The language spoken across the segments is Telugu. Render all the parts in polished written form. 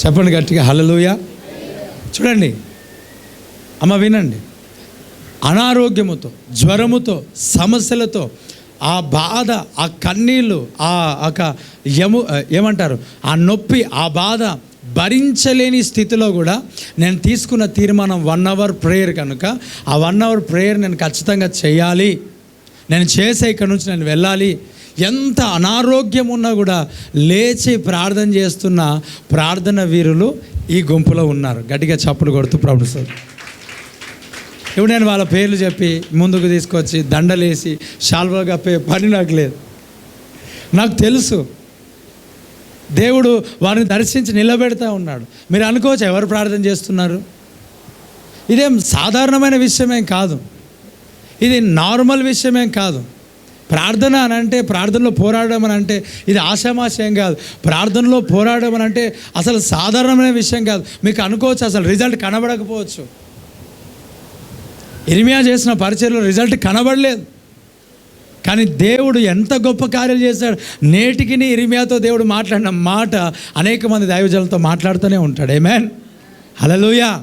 చెప్పండి గట్టిగా, హల్లెలూయా. చూడండి అమ్మ, వినండి. అనారోగ్యముతో, జ్వరముతో, సమస్యలతో, ఆ బాధ, ఆ కన్నీళ్ళు, ఏమంటారు, ఆ నొప్పి, ఆ బాధ భరించలేని స్థితిలో కూడా నేను తీసుకున్న తీర్మానం 1 hour ప్రేయర్ కనుక ఆ 1 hour ప్రేయర్ నేను ఖచ్చితంగా చేయాలి, నేను చేసే ఇక్కడ నుంచి నేను వెళ్ళాలి. ఎంత అనారోగ్యం ఉన్నా కూడా లేచి ప్రార్థన చేస్తున్న ప్రార్థన వీరులు ఈ గుంపులో ఉన్నారు. గట్టిగా చప్పులు కొడుతూ ప్రభుత్వ సార్. ఇప్పుడు నేను వాళ్ళ పేర్లు చెప్పి ముందుకు తీసుకొచ్చి దండలేసి శాల్వా కప్పే పని నాకు లేదు. నాకు తెలుసు దేవుడు వారిని దర్శించి నిలబెడతా ఉన్నాడు. మీరు అనుకోవచ్చు ఎవరు ప్రార్థన చేస్తున్నారు, ఇదేం సాధారణమైన విషయమేం కాదు, ఇది నార్మల్ విషయమేం కాదు. ప్రార్థన అని అంటే, ప్రార్థనలో పోరాడడం అని అంటే ఇది ఆషామాషయం కాదు. ప్రార్థనలో పోరాడడం అని అంటే అసలు సాధారణమైన విషయం కాదు. మీకు అనుకోవచ్చు అసలు రిజల్ట్ కనబడకపోవచ్చు. ఇర్మియా చేసిన పరిచర్యలో రిజల్ట్ కనబడలేదు, కానీ దేవుడు ఎంత గొప్ప కార్యాలు చేశాడు. నేటికి ఇర్మియాతో దేవుడు మాట్లాడిన మాట అనేక మంది దైవజనులతో మాట్లాడుతూనే ఉంటాడు. ఆమేన్, హల్లెలూయా.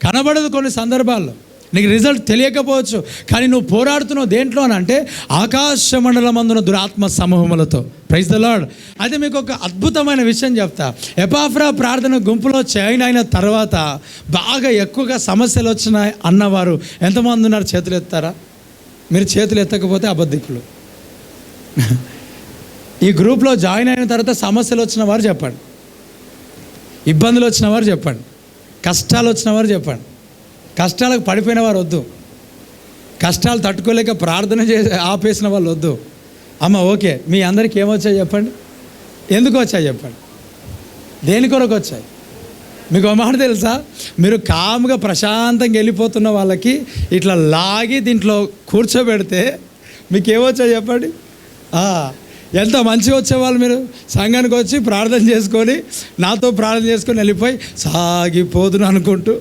కనబడదు కొన్ని సందర్భాల్లో, నీకు రిజల్ట్ తెలియకపోవచ్చు, కానీ నువ్వు పోరాడుతున్నావు దేంట్లో అని అంటే ఆకాశ మండలమందున దురాత్మ సమూహములతో. Praise the lord. అయితే మీకు ఒక అద్భుతమైన విషయం చెప్తా. ఎపాఫ్రా ప్రార్థన గుంపులో జాయిన్ అయిన తర్వాత బాగా ఎక్కువగా సమస్యలు వచ్చినాయి అన్నవారు ఎంతమంది ఉన్నారు? చేతులు ఎత్తారా? మీరు చేతులు ఎత్తకపోతే అబద్ధికులు. ఈ గ్రూప్లో జాయిన్ అయిన తర్వాత సమస్యలు వచ్చిన వారు చెప్పండి, ఇబ్బందులు వచ్చిన వారు చెప్పండి, కష్టాలు వచ్చిన వారు చెప్పండి. కష్టాలకు పడిపోయిన వారు వద్దు, కష్టాలు తట్టుకోలేక ప్రార్థన చేసి ఆపేసిన వాళ్ళు వద్దు. అమ్మ ఓకే, మీ అందరికీ ఏమొచ్చాయి చెప్పండి, ఎందుకు వచ్చాయి చెప్పండి, దేని కొరకు వచ్చాయి? మీకు ఒక మాట తెలుసా, మీరు కామ్గా ప్రశాంతంగా వెళ్ళిపోతున్న వాళ్ళకి ఇట్లా లాగి దీంట్లో కూర్చోబెడితే మీకు ఏమొచ్చాయి చెప్పండి? ఎంత మంచిగా వచ్చేవాళ్ళు. మీరు సంఘానికి వచ్చి ప్రార్థన చేసుకొని నాతో ప్రార్థన చేసుకొని వెళ్ళిపోయి సాగిపోదును అనుకుంటూ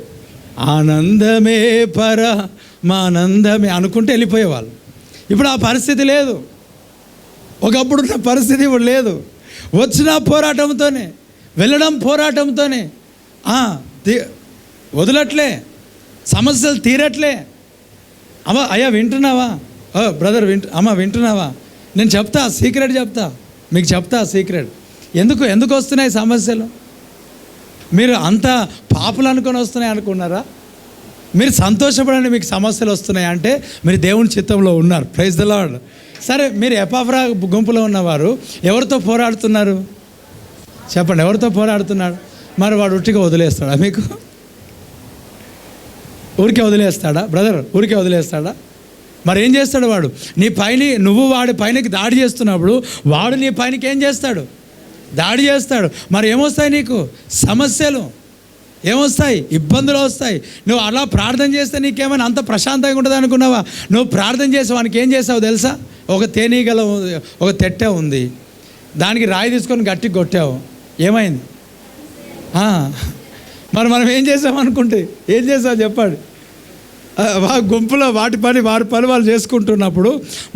ఆనందమే పరమానందమే అనుకుంటూ వెళ్ళిపోయేవాళ్ళు. ఇప్పుడు ఆ పరిస్థితి లేదు, ఒకప్పుడున్న పరిస్థితి ఇప్పుడు లేదు. వచ్చిన పోరాటంతోనే, వెళ్ళడం పోరాటంతోనే, వదలట్లే, సమస్యలు తీరట్లే. అమ్మ అయ్యా వింటున్నావా? బ్రదర్ అమ్మ వింటున్నావా? నేను చెప్తా, సీక్రెట్ చెప్తా, మీకు చెప్తా సీక్రెట్. ఎందుకు వస్తున్నాయి సమస్యలు? మీరు అంత పాపులు అనుకొని వస్తున్నాయి అనుకున్నారా? మీరు సంతోషపడండి, మీకు సమస్యలు వస్తున్నాయి అంటే మీరు దేవుని చిత్తంలో ఉన్నారు. Praise the Lord. సరే, మీరు ఎపాఫ్రా గుంపులో ఉన్నవారు ఎవరితో పోరాడుతున్నారు చెప్పండి? ఎవరితో పోరాడుతున్నాడు? మరి వాడు ఉట్టిగా వదిలేస్తాడా? మీకు ఊరికే వదిలేస్తాడా? బ్రదర్ ఊరికే వదిలేస్తాడా? మరి ఏం చేస్తాడు వాడు? నీ పైన, నువ్వు వాడి పైనకి దాడి చేస్తున్నప్పుడు వాడు నీ పైనకి ఏం చేస్తాడు? దాడి చేస్తాడు. మరి ఏమొస్తాయి నీకు? సమస్యలు ఏమొస్తాయి? ఇబ్బందులు వస్తాయి. నువ్వు అలా ప్రార్థన చేస్తే నీకేమైనా అంత ప్రశాంతంగా ఉంటుంది అనుకున్నావా? నువ్వు ప్రార్థన చేసి వానికి ఏం చేసావు తెలుసా? ఒక తేనీగల, ఒక తెట్టె ఉంది, దానికి రాయి తీసుకొని గట్టి కొట్టావు, ఏమైంది? మరి మనం ఏం చేసామనుకుంటే ఏం చేసావు చెప్పండి? గుంపులో వారి పని వాళ్ళు చేసుకుంటున్నప్పుడు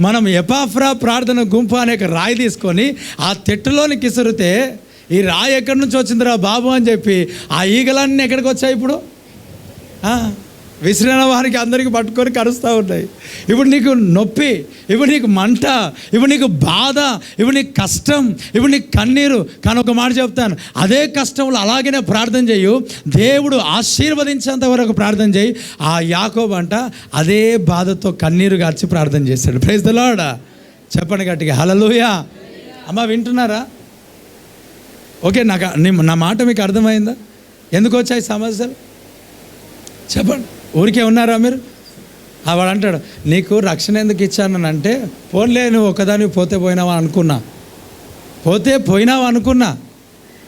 మనం ఎపాఫ్రా ప్రార్థన గుంపు అనే రాయి తీసుకొని ఆ తెట్టులోనికి ఇసురితే ఈ రాయి ఎక్కడి నుంచి వచ్చిందిరా బాబు అని చెప్పి ఆ ఈగలన్నీ ఎక్కడికి వచ్చాయి? ఇప్పుడు విసిరిన వారికి అందరికీ పట్టుకొని కరుస్తూ ఉంటాయి. ఇప్పుడు నీకు నొప్పి, ఇప్పుడు నీకు మంట, ఇప్పుడు నీకు బాధ, ఇప్పుడు నీకు కష్టం, ఇప్పుడు నీకు కన్నీరు. కానీ ఒక మాట చెప్తాను, అదే కష్టంలో అలాగనే ప్రార్థన చేయు, దేవుడు ఆశీర్వదించేంత వరకు ప్రార్థన చేయి. ఆ యాకోబు అంట అదే బాధతో కన్నీరు గార్చి ప్రార్థన చేశాడు. Praise the Lord. చెప్పండి గట్టిగా, హల్లెలూయా. అమ్మ వింటున్నారా? ఓకే, నా మాట మీకు అర్థమైందా? ఎందుకు వచ్చాయి సమస్యలు చెప్పండి? ఊరికే ఉన్నారా మీరు? వాడు అంటాడు, నీకు రక్షణ ఎందుకు ఇచ్చానంటే, పోన్లే నువ్వు ఒకదాని పోతే పోయినావా అనుకున్నా,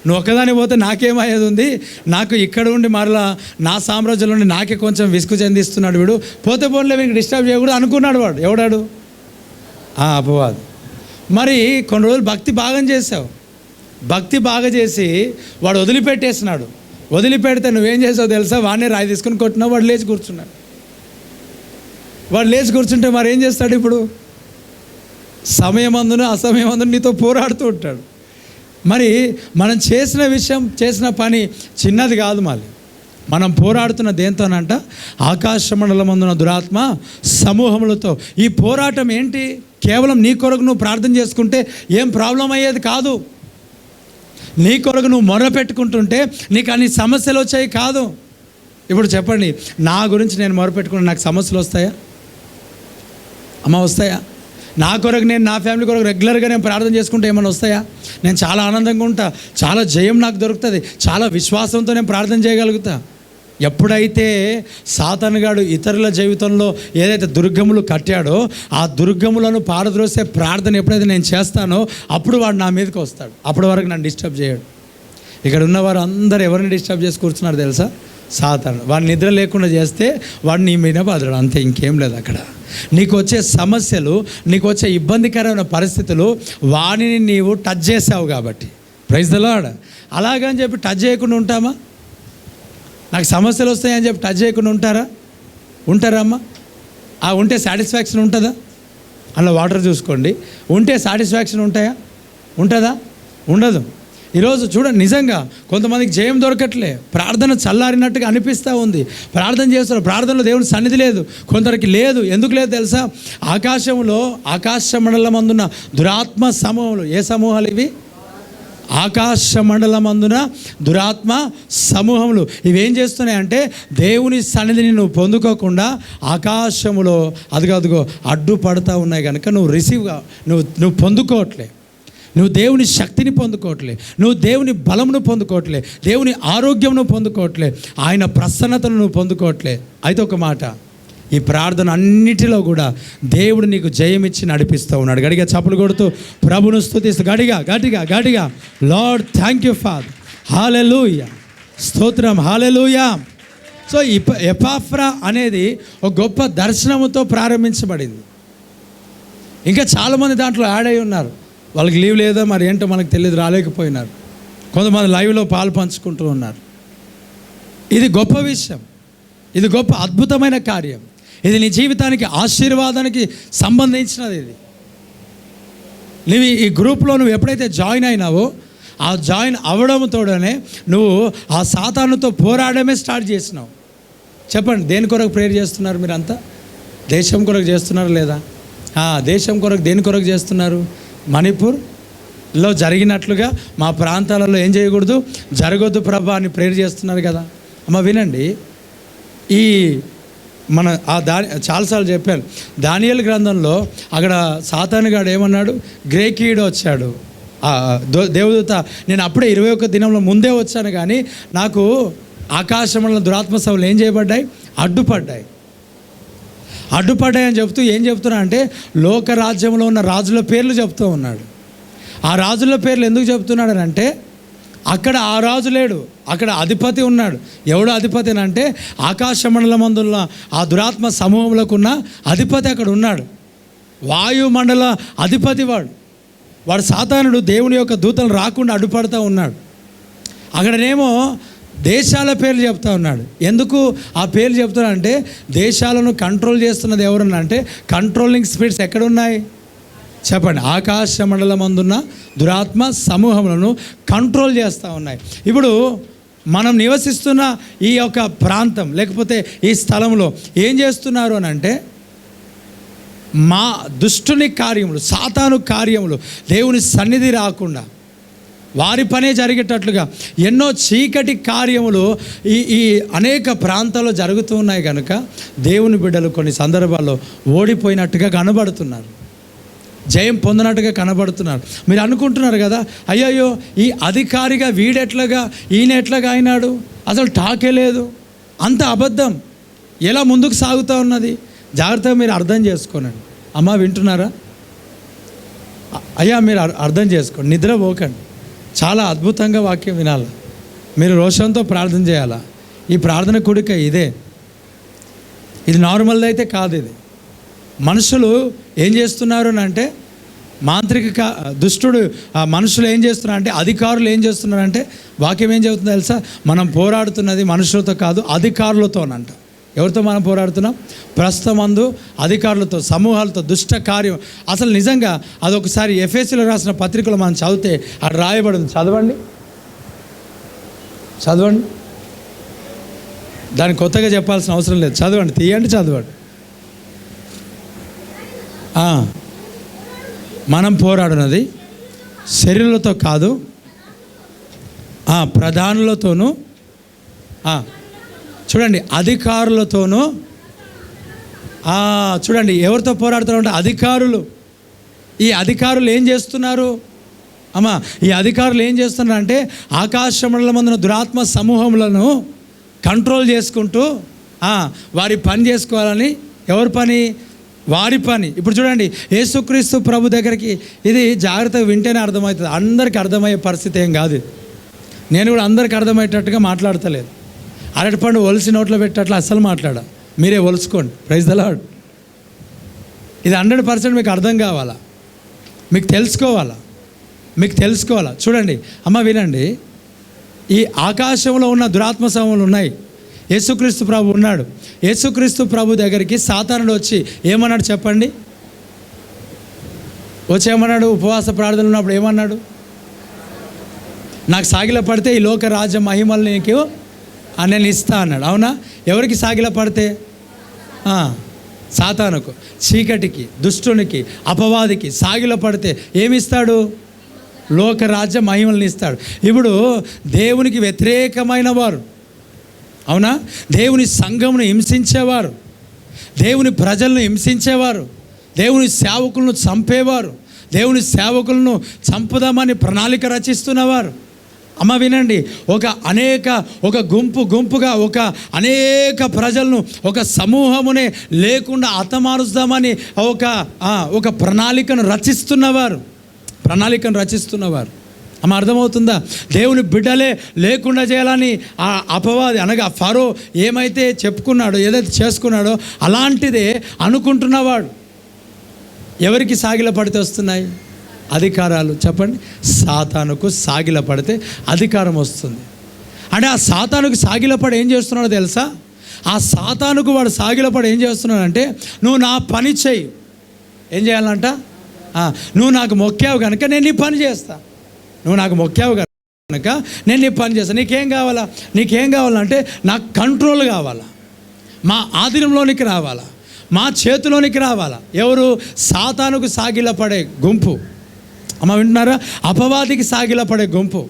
నువ్వు ఒకదాని పోతే నాకేమయ్యేది ఉంది, నాకు ఇక్కడ ఉండి మరలా నా సామ్రాజ్యంలో ఉండి నాకే కొంచెం విసుగు చెందిస్తున్నాడు వీడు, పోతే పోన్లే వీడికి డిస్టర్బ్ చేయకూడదు అనుకున్నాడు వాడు. ఎవడాడు? అపవాదు. మరి కొన్ని రోజులు భక్తి బాగా చేసి వాడు వదిలిపెట్టేసినాడు. వదిలిపెడితే నువ్వేం చేసావు తెలుసా? వాడినే రాయి తీసుకొని కొట్టినావు, వాడు లేచి కూర్చున్నాడు. వాడు లేచి కూర్చుంటే మరి ఏం చేస్తాడు? ఇప్పుడు సమయమందున అసమయమందున నీతో పోరాడుతూ ఉంటాడు. మరి మనం చేసిన విషయం, చేసిన పని చిన్నది కాదు. మళ్ళీ మనం పోరాడుతున్న దేంతోనంట? ఆకాశ మండలమందున దురాత్మ సమూహములతో. ఈ పోరాటం ఏంటి? కేవలం నీ కొరకు నువ్వు ప్రార్థన చేసుకుంటే ఏం ప్రాబ్లం అయ్యేది కాదు. నీ కొరకు నువ్వు మొర పెట్టుకుంటుంటే నీకు అన్ని సమస్యలు వచ్చాయి కాదు. ఇప్పుడు చెప్పండి, నా గురించి నేను మొర పెట్టుకుంటే నాకు సమస్యలు వస్తాయా అమ్మ? వస్తాయా? నా కొరకు నేను, నా ఫ్యామిలీ కొరకు రెగ్యులర్గా నేను ప్రార్థన చేసుకుంటే ఏమైనా వస్తాయా? నేను చాలా ఆనందంగా ఉంటా, చాలా జయం నాకు దొరుకుతుంది, చాలా విశ్వాసంతో నేను ప్రార్థన చేయగలుగుతా. ఎప్పుడైతే సాతానుగాడు ఇతరుల జీవితంలో ఏదైతే దుర్గములు కట్టాడో ఆ దుర్గములను పారద్రోసే ప్రార్థన ఎప్పుడైతే నేను చేస్తానో అప్పుడు వాడు నా మీదకి వస్తాడు. అప్పటి వరకు నన్ను డిస్టర్బ్ చేయడు. ఇక్కడ ఉన్నవారు అందరూ ఎవరిని డిస్టర్బ్ చేసి కూర్చున్నారు తెలుసా? సాతాను. వాడు నిద్ర లేకుండా చేస్తే వాడు నీ మీద బాధడు, అంతే, ఇంకేం లేదు అక్కడ. నీకు వచ్చే సమస్యలు, నీకు వచ్చే ఇబ్బందికరమైన పరిస్థితులు వాడిని నీవు టచ్ చేసావు కాబట్టి. Praise the Lord. అలాగని చెప్పి టచ్ చేయకుండా ఉంటామా? నాకు సమస్యలు వస్తాయని చెప్పి టచ్ చేయకుండా ఉంటారా అమ్మా? ఉంటే సాటిస్ఫాక్షన్ ఉంటుందా? అలా వాటర్ చూసుకోండి, ఉంటే సాటిస్ఫాక్షన్ ఉంటుందా? ఉండదు. ఈరోజు చూడండి, నిజంగా కొంతమందికి జయం దొరకట్లే, ప్రార్థన చల్లారినట్టుగా అనిపిస్తూ ఉంది, ప్రార్థన చేస్తున్నారు, ప్రార్థనలో దేవుని సన్నిధి లేదు, కొందరికి లేదు. ఎందుకు లేదు తెలుసా? ఆకాశ మండలమందున దురాత్మ సమూహములు. ఏ సమూహాలు ఇవి? ఆకాశ మండలమందున దురాత్మ సమూహములు. ఇవేం చేస్తున్నాయంటే దేవుని సన్నిధిని నువ్వు పొందుకోకుండా ఆకాశములో అదిగో అడ్డుపడతా ఉన్నాయి కనుక నువ్వు పొందుకోవట్లే. నువ్వు దేవుని శక్తిని పొందుకోవట్లే, నువ్వు దేవుని బలమును పొందుకోవట్లే, దేవుని ఆరోగ్యమును పొందుకోవట్లే, ఆయన ప్రసన్నతను నువ్వు పొందుకోవట్లే. అయితే ఒక మాట, ఈ ప్రార్థన అన్నిటిలో కూడా దేవుడు నీకు జయమిచ్చి నడిపిస్తూ ఉన్నాడు. గట్టిగా చప్పలు కొడుతూ ప్రభును స్తుతిస్తూ గట్టిగా లార్డ్ థ్యాంక్ యూ ఫాదర్, హల్లెలూయా, స్తోత్రం, హల్లెలూయా. సో ఎపాఫ్రా అనేది ఒక గొప్ప దర్శనముతో ప్రారంభించబడింది. ఇంకా చాలామంది దాంట్లో యాడ్ అయి ఉన్నారు. వాళ్ళకి లీవ్ లేదా మరి ఏంటో మనకు తెలియదు, రాలేకపోయినారు. కొంతమంది లైవ్లో పాలు పంచుకుంటూ ఉన్నారు. ఇది గొప్ప విషయం, ఇది గొప్ప అద్భుతమైన కార్యం, ఇది నీ జీవితానికి ఆశీర్వాదానికి సంబంధించినది. ఇది నువ్వు ఈ గ్రూప్లో నువ్వు ఎప్పుడైతే జాయిన్ అయినావో ఆ జాయిన్ అవ్వడంతోనే నువ్వు ఆ సాతానుతో పోరాడమే స్టార్ట్ చేసినావు. చెప్పండి, దేని కొరకు ప్రేయర్ చేస్తున్నారు మీరంతా? దేశం కొరకు చేస్తున్నారు లేదా? దేశం కొరకు దేని కొరకు చేస్తున్నారు? మణిపూర్లో జరిగినట్లుగా మా ప్రాంతాలలో ఏం చేయకూడదు, జరగొద్దు ప్రభా అని ప్రేయర్ చేస్తున్నారు కదా. అమ్మ వినండి, ఈ మన చాలాసార్లు చెప్పాను, దానియేలు గ్రంథంలో అక్కడ సాతానుగాడు ఏమన్నాడు? గ్రేకీయుడు వచ్చాడు, దేవదూత, నేను అప్పుడే 21 దినంలో ముందే వచ్చాను కానీ నాకు ఆకాశంలో దురాత్మ సభలు ఏం చేయబడ్డాయి? అడ్డుపడ్డాయి అని చెప్తూ ఏం చెప్తున్నా అంటే లోకరాజ్యంలో ఉన్న రాజుల పేర్లు చెప్తూ ఉన్నాడు. ఆ రాజుల పేర్లు ఎందుకు చెప్తున్నాడు అంటే అక్కడ ఆ రాజు లేడు, అక్కడ అధిపతి ఉన్నాడు. ఎవడు అధిపతి అంటే ఆకాశ మండలమందున్న ఆ దురాత్మ సమూహంలోకి ఉన్న అధిపతి అక్కడ ఉన్నాడు. వాయుమండల అధిపతి వాడు సాతానుడు. దేవుని యొక్క దూతలు రాకుండా అడ్డుపడుతూ ఉన్నాడు. అక్కడనేమో దేశాల పేర్లు చెప్తా ఉన్నాడు. ఎందుకు ఆ పేర్లు చెప్తున్నా అంటే దేశాలను కంట్రోల్ చేస్తున్నది ఎవరన్నా అంటే కంట్రోలింగ్ స్పిరిట్స్ ఎక్కడున్నాయి చెప్పండి? ఆకాశ మండలమందున్న దురాత్మ సమూహములను కంట్రోల్ చేస్తూ ఉన్నాయి. ఇప్పుడు మనం నివసిస్తున్న ఈ యొక్క ప్రాంతం లేకపోతే ఈ స్థలంలో ఏం చేస్తున్నారు అని అంటే మా దుష్టుని కార్యములు, సాతాను కార్యములు దేవుని సన్నిధి రాకుండా వారి పనే జరిగేటట్లుగా ఎన్నో చీకటి కార్యములు ఈ అనేక ప్రాంతాల్లో జరుగుతూ ఉన్నాయి కనుక దేవుని బిడ్డలు కొన్ని సందర్భాల్లో ఓడిపోయినట్టుగా కనబడుతున్నారు, జయం పొందినట్టుగా కనబడుతున్నారు. మీరు అనుకుంటున్నారు కదా, అయ్యయ్యో ఈ అధికారిగా ఈయన ఎట్లాగా అయినాడు, అసలు టాకే లేదు, అంత అబద్ధం, ఎలా ముందుకు సాగుతూ ఉన్నది? జాగ్రత్తగా మీరు అర్థం చేసుకోనండి. అమ్మ వింటున్నారా? అయ్యా మీరు అర్థం చేసుకోండి, నిద్రపోకండి, చాలా అద్భుతంగా వాక్యం వినాలి, మీరు రోషంతో ప్రార్థన చేయాలా. ఈ ప్రార్థన కూడిక ఇది నార్మల్ది అయితే కాదు. ఇది మనుషులు ఏం చేస్తున్నారు అని అంటే మాంత్రిక దుష్టుడు మనుషులు ఏం చేస్తున్నారు అంటే అధికారులు ఏం చేస్తున్నారంటే వాక్యం ఏం చెబుతుందో తెలుసా? మనం పోరాడుతున్నది మనుషులతో కాదు అధికారులతోనంట. ఎవరితో మనం పోరాడుతున్నాం? ప్రస్తుతమందు అధికారులతో, సమూహాలతో, దుష్ట కార్యం. అసలు నిజంగా అదొకసారి ఎఫెసీలో రాసిన పత్రికలో మనం చదివితే అది రాయబడింది. చదవండి. దాన్ని కొత్తగా చెప్పాల్సిన అవసరం లేదు. చదవండి, తీయండి, చదవండి. మనం పోరాడినది శరీరులతో కాదు, ప్రధానులతోనూ, చూడండి, అధికారులతోనూ. చూడండి, ఎవరితో పోరాడుతున్నారంటే అధికారులు. ఈ అధికారులు ఏం చేస్తున్నారు అమ్మా? ఈ అధికారులు ఏం చేస్తున్నారు అంటే ఆకాశమండలం మందున దురాత్మ సమూహములను కంట్రోల్ చేసుకుంటూ వారి పని చేసుకోవాలని. ఎవరి పని? వారి పని. ఇప్పుడు చూడండి, యేసుక్రీస్తు ప్రభు దగ్గరికి, ఇది జాగ్రత్తగా వింటేనే అర్థమవుతుంది. అందరికీ అర్థమయ్యే పరిస్థితి ఏం కాదు. నేను కూడా అందరికి అర్థమయ్యేటట్టుగా మాట్లాడతలేదు. అరటిపండు ఒలిసి నోట్లో పెట్టేట్లా అస్సలు మాట్లాడా. మీరే ఒలుచుకోండి. Praise the lord. ఇది 100% మీకు అర్థం కావాలా, మీకు తెలుసుకోవాలా. చూడండి అమ్మ, వినండి. ఈ ఆకాశంలో ఉన్న దురాత్మ సమూహాలు ఉన్నాయి. యేసుక్రీస్తు ప్రభు ఉన్నాడు. యేసుక్రీస్తు ప్రభు దగ్గరికి సాతానుడు వచ్చి ఏమన్నాడు చెప్పండి? ఏమన్నాడు? ఉపవాస ప్రార్థనలు ఉన్నప్పుడు ఏమన్నాడు? నాకు సాగిల పడితే ఈ లోక రాజ్య మహిమలు నీకు నేను ఇస్తా అన్నాడు. అవునా? ఎవరికి సాగిల పడితే? సాతానుకు, చీకటికి, దుష్టునికి, అపవాదికి సాగిల పడితే ఏమిస్తాడు? లోకరాజ్య మహిమలను ఇస్తాడు. ఇప్పుడు దేవునికి వ్యతిరేకమైన వారు, అవునా, దేవుని సంఘమును హింసించేవారు, దేవుని ప్రజలను హింసించేవారు, దేవుని సేవకులను చంపేవారు, దేవుని సేవకులను చంపుదామని ప్రణాళిక రచిస్తున్నవారు. అమ్మ వినండి, ఒక గుంపుగా అనేక ప్రజలను, ఒక సమూహమునే లేకుండా హతమారుస్తామని ఒక ప్రణాళికను రచిస్తున్నవారు. అమ్మ అర్థమవుతుందా? దేవుని బిడ్డలే లేకుండా చేయాలని ఆ అపవాది, అనగా ఫరో ఏమైతే చెప్పుకున్నాడో, ఏదైతే చేసుకున్నాడో అలాంటిదే అనుకుంటున్నవాడు. ఎవరికి సాగిల పడితే వస్తున్నాయి? అధికారాలు. చెప్పండి, సాతానుకు సాగిల పడితే అధికారం వస్తుంది. అంటే ఆ సాతానుకు సాగిలపడి ఏం చేస్తున్నాడో తెలుసా? ఆ సాతానుకు వాడు సాగిలపడి ఏం చేస్తున్నాడంటే, నువ్వు నా పని చెయ్యి. ఏం చేయాలంట? నువ్వు నాకు మొక్కావు కనుక నేను నీ పని చేస్తా. నీకేం కావాలంటే నాకు కంట్రోల్ కావాలా, మా ఆధీనంలోనికి రావాలా, మా చేతిలోనికి రావాలా. ఎవరు? సాతానుకు సాగిలపడే గుంపు. అమ్మ వింటున్నారా? అపవాదికి సాగిలపడే గుంపు.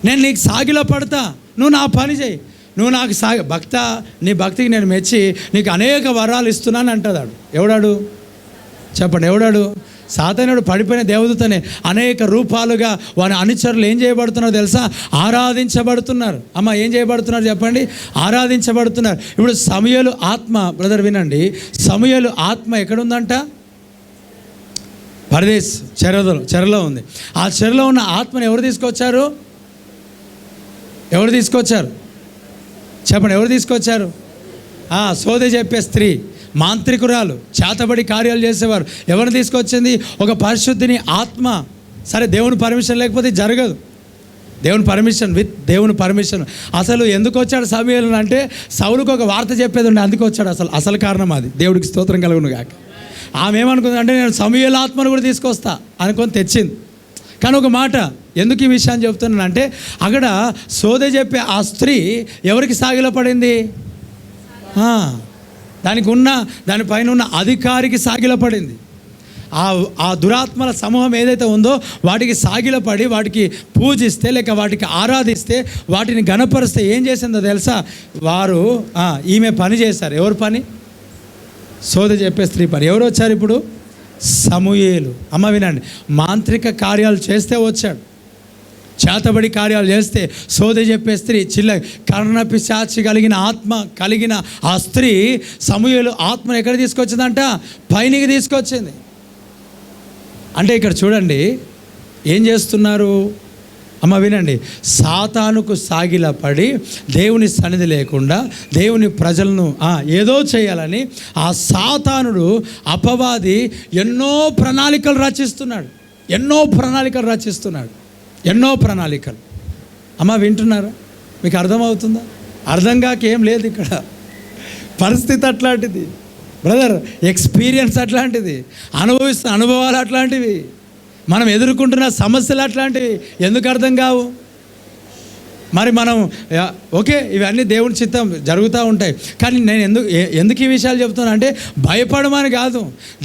నేను నీకు సాగిల పడతా, నువ్వు నా పని చేయి. నువ్వు నాకు నీ భక్తికి నేను మెచ్చి నీకు అనేక వరాలు ఇస్తున్నాను అంటాడు. ఎవడాడు? చెప్పండి, ఎవడాడు? సాతానుడు పడిపోయిన దేవదూతనే అనేక రూపాలుగా వారి అనుచరులు ఏం చేయబడుతున్నారో తెలుసా? ఆరాధించబడుతున్నారు. అమ్మ ఏం చేయబడుతున్నారు చెప్పండి? ఆరాధించబడుతున్నారు. ఇప్పుడు సమూయేలు ఆత్మ, బ్రదర్ వినండి, సమూయేలు ఆత్మ ఎక్కడుందంట? పరదేశ్ చెరలో ఉంది. ఆ చెరలో ఉన్న ఆత్మను ఎవరు తీసుకొచ్చారు? చెప్పండి, ఎవరు తీసుకొచ్చారు? సోదె చెప్పే స్త్రీ, మాంత్రికురాలు, చేతబడి కార్యాలు చేసేవారు. ఎవరిని తీసుకొచ్చింది? ఒక పరిశుద్ధిని ఆత్మ. సరే, దేవుని పర్మిషన్ లేకపోతే జరగదు. దేవుని పర్మిషన్. అసలు ఎందుకు వచ్చాడు సమూయేలు అంటే, సౌలుకు ఒక వార్త చెప్పేది ఉండే, అందుకు వచ్చాడు. అసలు కారణం అది. దేవుడికి స్తోత్రం కలుగును గాక. ఆమె ఏమనుకుంది అంటే, నేను సమూయేలు ఆత్మను కూడా తీసుకొస్తా అనుకొని తెచ్చింది. కానీ ఒక మాట, ఎందుకు ఈ విషయాన్ని చెప్తున్నానంటే, అక్కడ సోదె చెప్పే ఆ స్త్రీ ఎవరికి సాగిలపడింది? దానిపైన ఉన్న అధికారికి సాగిలపడింది. ఆ దురాత్మల సమూహం ఏదైతే ఉందో వాటికి సాగిలపడి, వాటికి పూజిస్తే, లేక వాటికి ఆరాధిస్తే, వాటిని గణపరిస్తే ఏం చేసిందో తెలుసా? వారు ఈమె పని చేశారు. ఎవరు పని? సోదె చెప్పే స్త్రీ పని. ఎవరు వచ్చారు ఇప్పుడు? సమూయేలు. అమ్మ వినండి, మాంత్రిక కార్యాలు చేస్తే వచ్చాడు. చేతబడి కార్యాలు చేస్తే సోదె చెప్పే స్త్రీ, కర్ణపిశాచి కలిగిన ఆ స్త్రీ సమూయేలు ఆత్మను ఎక్కడ తీసుకొచ్చిందంట? పైనికి తీసుకొచ్చింది. అంటే ఇక్కడ చూడండి ఏం చేస్తున్నారు. అమ్మ వినండి, సాతానుకు సాగిలపడి దేవుని సన్నిధి లేకుండా దేవుని ప్రజలను ఏదో చేయాలని ఆ సాతానుడు, అపవాది ఎన్నో ప్రణాళికలు రచిస్తున్నాడు. అమ్మ వింటున్నారా? మీకు అర్థమవుతుందా? అర్థం కాక ఏం లేదు ఇక్కడ. పరిస్థితి అట్లాంటిది బ్రదర్, ఎక్స్పీరియన్స్ అట్లాంటిది, అనుభవిస్తున్న అనుభవాలు అట్లాంటివి, మనం ఎదుర్కొంటున్న సమస్యలు అట్లాంటివి. ఎందుకు అర్థం కావు? మరి మనం ఓకే ఇవన్నీ దేవుని చిత్తం జరుగుతూ ఉంటాయి, కానీ నేను ఎందుకు ఈ విషయాలు చెప్తున్నా అంటే భయపడమని కాదు,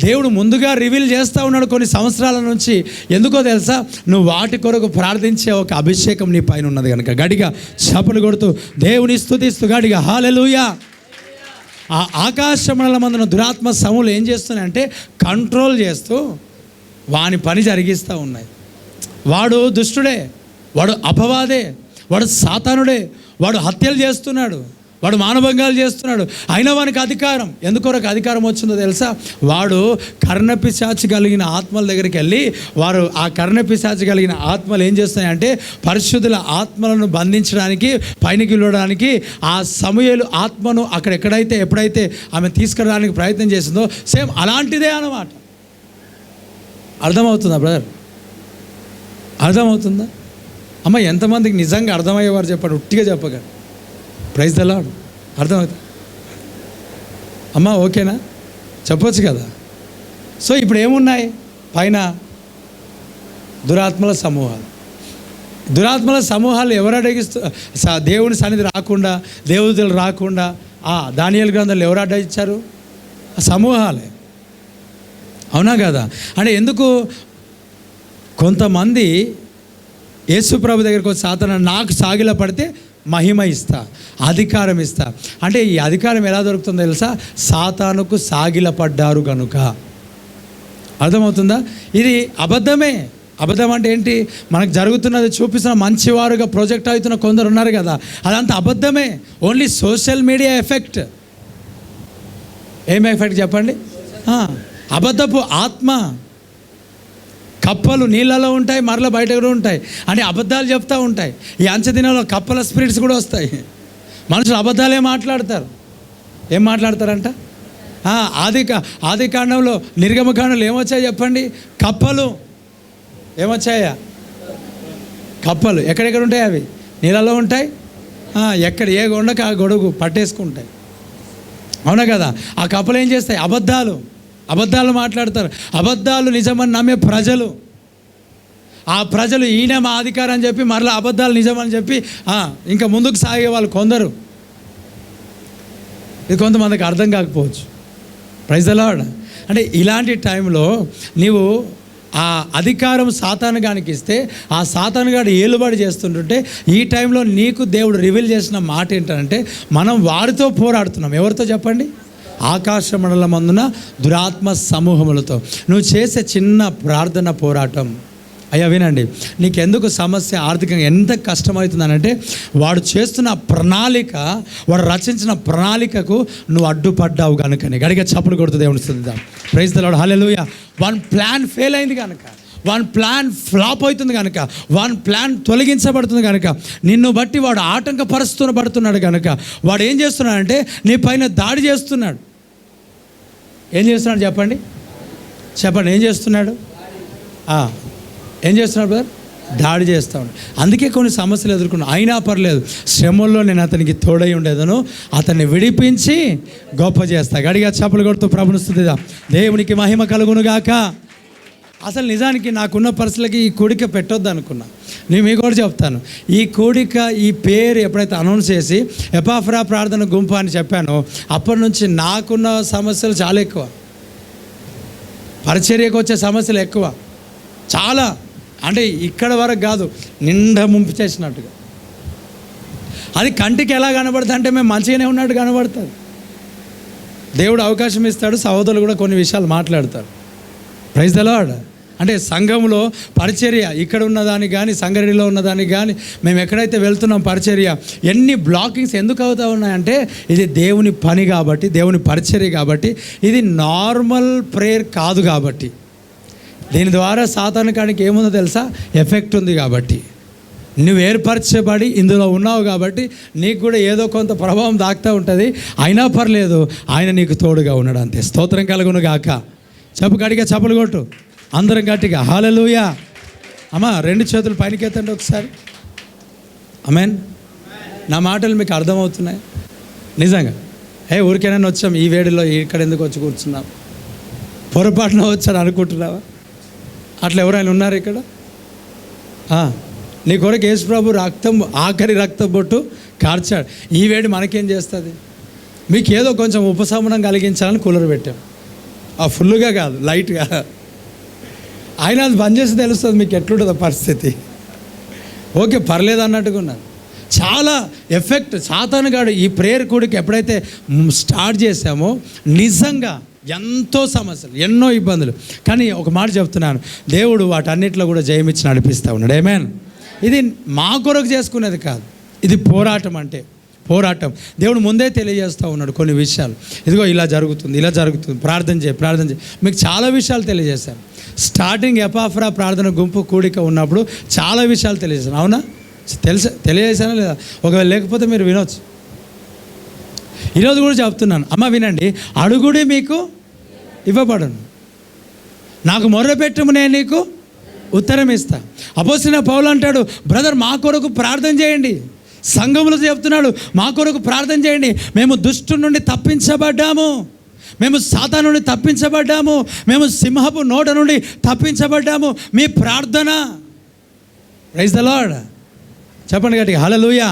దేవుడు ముందుగా రివీల్ చేస్తూ ఉన్నాడు కొన్ని సంవత్సరాల నుంచి. ఎందుకో తెలుసా? నువ్వు వాటి కొరకు ప్రార్థించే ఒక అభిషేకం నీ పైన ఉన్నది కనుక గట్టిగా చప్పులు కొడుతూ దేవుని స్తుతిస్తూ గట్టిగా హల్లెలూయా. ఆ ఆకాశ మండలమందున దురాత్మ సమూహాలు ఏం చేస్తున్నాయంటే కంట్రోల్ చేస్తూ వాని పని జరిగిస్తూ ఉన్నాయి. వాడు దుష్టుడే, వాడు అపవాదే, వాడు సాతానుడే, వాడు హత్యలు చేస్తున్నాడు, వాడు మానభంగాలు చేస్తున్నాడు. అయినా వానికి అధికారం, ఎందుకొరకు అధికారం వచ్చిందో తెలుసా? వాడు కర్ణపిశాచి కలిగిన ఆత్మల దగ్గరికి వెళ్ళి వారు ఆ కర్ణపిశాచి కలిగిన ఆత్మలు ఏం చేస్తున్నాయంటే పరిశుద్ధుల ఆత్మలను బంధించడానికి పైనకి వెళ్ళడానికి ఆ సమూయేలు ఆత్మను అక్కడ ఎప్పుడైతే ఆమె తీసుకురావడానికి ప్రయత్నం చేసిందో సేమ్ అలాంటిదే అన్నమాట. అర్థమవుతుందా బ్రదర్? అర్థమవుతుందా అమ్మ? ఎంతమందికి నిజంగా అర్థమయ్యేవారు చెప్పండి, ఉట్టిగా చెప్పగా. Praise the Lord. అర్థమవుతుంది అమ్మ? ఓకేనా? చెప్పొచ్చు కదా. సో ఇప్పుడు ఏమున్నాయి పైన? దురాత్మల సమూహాలు. దురాత్మల సమూహాలు ఎవరు అడ్డగిస్తూ దేవుని సన్నిధి రాకుండా, దేవదూతలు రాకుండా దానియేలు గ్రంథంలో ఎవరు అడ్డగించారు? సమూహాలే. అవునా కదా? అంటే ఎందుకు? కొంతమంది యేసు ప్రభు దగ్గరికి వచ్చి సాతాను నాకు సాగిల పడితే మహిమ ఇస్తా, అధికారం ఇస్తా అంటే ఈ అధికారం ఎలా దొరుకుతుందో తెలుసా? సాతానుకు సాగిల పడ్డారు కనుక. అర్థమవుతుందా? ఇది అబద్ధమే. అబద్ధం అంటే ఏంటి? మనకు జరుగుతున్నది చూపిస్తున్న మంచివారుగా ప్రొజెక్ట్ అవుతున్న కొందరు ఉన్నారు కదా, అదంతా అబద్ధమే. Only social media effect. ఏం ఎఫెక్ట్ చెప్పండి? అబద్ధపు ఆత్మ. కప్పలు నీళ్ళలో ఉంటాయి, మరల బయట కూడా ఉంటాయి అంటే అబద్ధాలు చెప్తూ ఉంటాయి. ఈ అంచె దినంలో కప్పల స్పిరిట్స్ కూడా వస్తాయి. మనుషులు అబద్ధాలే మాట్లాడతారు. ఏం మాట్లాడతారంట? ఆది కాండంలో నిర్గమకాండంలో ఏమొచ్చాయి చెప్పండి? కప్పలు. ఏమొచ్చాయా? కప్పలు. ఎక్కడెక్కడ ఉంటాయి అవి? నీళ్ళలో ఉంటాయి. ఎక్కడ ఏ గొండకు ఆ గొడుగు పట్టేసుకుంటాయి. అవునా కదా? ఆ కప్పలు ఏం చేస్తాయి? అబద్ధాలు మాట్లాడతారు. అబద్ధాలు నిజమని నమ్మే ప్రజలు, ఆ ప్రజలు ఈయన మా అధికారం అని చెప్పి మరలా అబద్ధాలు నిజమని చెప్పి ఇంకా ముందుకు సాగే వాళ్ళు కొందరు. ఇది కొంతమందికి అర్థం కాకపోవచ్చు. Praise the Lord. అంటే ఇలాంటి టైంలో నీవు ఆ అధికారం సాతానుగానికి ఇస్తే ఆ సాతానుగాడు ఏలుబడి చేస్తుంటుంటే ఈ టైంలో నీకు దేవుడు రివీల్ చేసిన మాట ఏంటంటే మనం వారితో పోరాడుతున్నాం. ఎవరితో చెప్పండి? ఆకాశ మండలమందున దురాత్మ సమూహములతో. నువ్వు చేసే చిన్న ప్రార్థన పోరాటం. అయ్యా వినండి, నీకెందుకు సమస్య ఆర్థికంగా ఎంత కష్టమవుతుందనంటే వాడు చేస్తున్న ప్రణాళిక, వాడు రచించిన ప్రణాళికకు నువ్వు అడ్డుపడ్డావు కనుకనే. గడిగా చప్పులు కొడుతుంది దేవుని స్తుతిద్దాం. Praise the lord. Hallelujah. One plan fail అయింది కనుక, వన్ ప్లాన్ ఫ్లాప్ అవుతుంది కనుక, వన్ ప్లాన్ తొలగించబడుతుంది కనుక, నిన్ను బట్టి వాడు పడుతున్నాడు కనుక వాడు ఏం చేస్తున్నాడంటే నీ పైన దాడి చేస్తున్నాడు. ఏం చేస్తున్నాడు చెప్పండి? ఏం చేస్తున్నాడు? ఏం చేస్తున్నాడు బ్రదర్? దాడి చేస్తూ ఉన్నాడు. అందుకే కొన్ని సమస్యలు ఎదుర్కొన్నాను. అయినా పర్లేదు, శ్రమల్లో నేను అతనికి తోడై ఉండేదను, అతన్ని విడిపించి గొప్ప చేస్తా. గడిగా చప్పలు కొడుతూ ప్రభుని స్తుతిద్దాం. దేవునికి మహిమ కలుగును గాక. అసలు నిజానికి నాకున్న పరిస్థితులకి ఈ కూడిక పెట్టొద్దు అనుకున్నా. నేను మీకు కూడా చెప్తాను, ఈ కూడిక ఈ పేరు ఎప్పుడైతే అనౌన్స్ చేసి ఎపాఫ్రా ప్రార్థన గుంపు అని చెప్పానో అప్పటి నుంచి నాకున్న సమస్యలు చాలా ఎక్కువ, పరిచర్యకు వచ్చే సమస్యలు ఎక్కువ, చాలా. అంటే ఇక్కడ వరకు కాదు, నిండా ముంపు చేసినట్టుగా. అది కంటికి ఎలా కనబడుతుంది అంటే మేము మంచిగానే ఉన్నట్టు కనబడుతుంది. దేవుడు అవకాశం ఇస్తాడు, సహోదరులు కూడా కొన్ని విషయాలు మాట్లాడతారు. Praise the Lord. అంటే సంఘంలో పరిచర్య ఇక్కడ ఉన్నదానికి కానీ సంగారెడ్డిలో ఉన్నదానికి కానీ మేము ఎక్కడైతే వెళ్తున్నాం పరిచర్య ఎన్ని బ్లాకింగ్స్ ఎందుకు అవుతూ ఉన్నాయంటే ఇది దేవుని పని కాబట్టి, దేవుని పరిచర్య కాబట్టి, ఇది నార్మల్ ప్రేయర్ కాదు కాబట్టి. దీని ద్వారా సాతానుకానికి ఏముందో తెలుసా? ఎఫెక్ట్ ఉంది కాబట్టి. నువ్వు ఏర్పరచబడి ఇందులో ఉన్నావు కాబట్టి నీకు కూడా ఏదో కొంత ప్రభావం దాక్తూ ఉంటుంది. అయినా పర్లేదు, ఆయన నీకు తోడుగా ఉన్నాడు అంతే. స్తోత్రం కలుగును గాక. చెప్పు గట్టిగా చప్పలు కొట్టు అందరం గట్టిగా హల్లెలూయా. అమ్మా 2 చేతులు పైనకెత్తండి ఒకసారి. ఆమేన్. నా మాటలు మీకు అర్థమవుతున్నాయి నిజంగా? ఊరికైనా వచ్చాం ఈ వేడిలో ఇక్కడ ఎందుకు వచ్చి కూర్చున్నాం, పొరపాటున వచ్చాను అనుకుంటున్నావా? అట్లా ఎవరైనా ఉన్నారు ఇక్కడ? నీ కొరకు యేసు ప్రభు రక్తం, ఆఖరి రక్తం బొట్టు కార్చాడు. ఈ వేడి మనకేం చేస్తుంది? మీకు ఏదో కొంచెం ఉపశమనం కలిగించాలని కూలర్ పెట్టాం, ఫుల్గా కాదు, లైట్గా. ఆయన అది బంద్ చేసి తెలుస్తుంది మీకు ఎట్లుంటుందో పరిస్థితి. ఓకే, పర్లేదు అన్నట్టుగా ఉన్నారు. చాలా ఎఫెక్ట్ సాతానుగాడు ఈ ప్రేయర్ కూడికి ఎప్పుడైతే స్టార్ట్ చేశామో నిజంగా ఎంతో సమస్యలు, ఎన్నో ఇబ్బందులు. కానీ ఒక మాట చెప్తున్నాను, దేవుడు వాటన్నిటిలో కూడా జయమిచ్చి నడిపిస్తూ ఉన్నాడు. ఆమేన్. ఇది మా కొరకు చేసుకునేది కాదు, ఇది పోరాటం. అంటే పోరాటం దేవుడు ముందే తెలియజేస్తూ ఉన్నాడు కొన్ని విషయాలు. ఇదిగో ఇలా జరుగుతుంది, ఇలా జరుగుతుంది, ప్రార్థన చేయి. మీకు చాలా విషయాలు తెలియజేశాను. స్టార్టింగ్ ఎపాఫ్రా ప్రార్థన గుంపు కూడిక ఉన్నప్పుడు చాలా విషయాలు తెలియజేశాను. అవునా? తెలియజేశానా లేదా? ఒకవేళ లేకపోతే మీరు వినొచ్చు. ఈరోజు కూడా చెప్తున్నాను, అమ్మ వినండి. అడుగుడి మీకు ఇవ్వబడును, నాకు మొర్రపెట్టుము నేను నీకు ఉత్తరం ఇస్తా. అపోస్తలుడైన పౌలు అంటాడు, బ్రదర్ మా కొరకు ప్రార్థన చేయండి. సంఘములో చెప్తున్నాడు, మా కొరకు ప్రార్థన చేయండి. మేము దుష్టు నుండి తప్పించబడ్డాము, మేము సాతాను నుండి తప్పించబడ్డాము, మేము సింహపు నోట నుండి తప్పించబడ్డాము. మీ ప్రార్థన. Praise the Lord. చెప్పండి గట్టిగా హల్లెలూయా.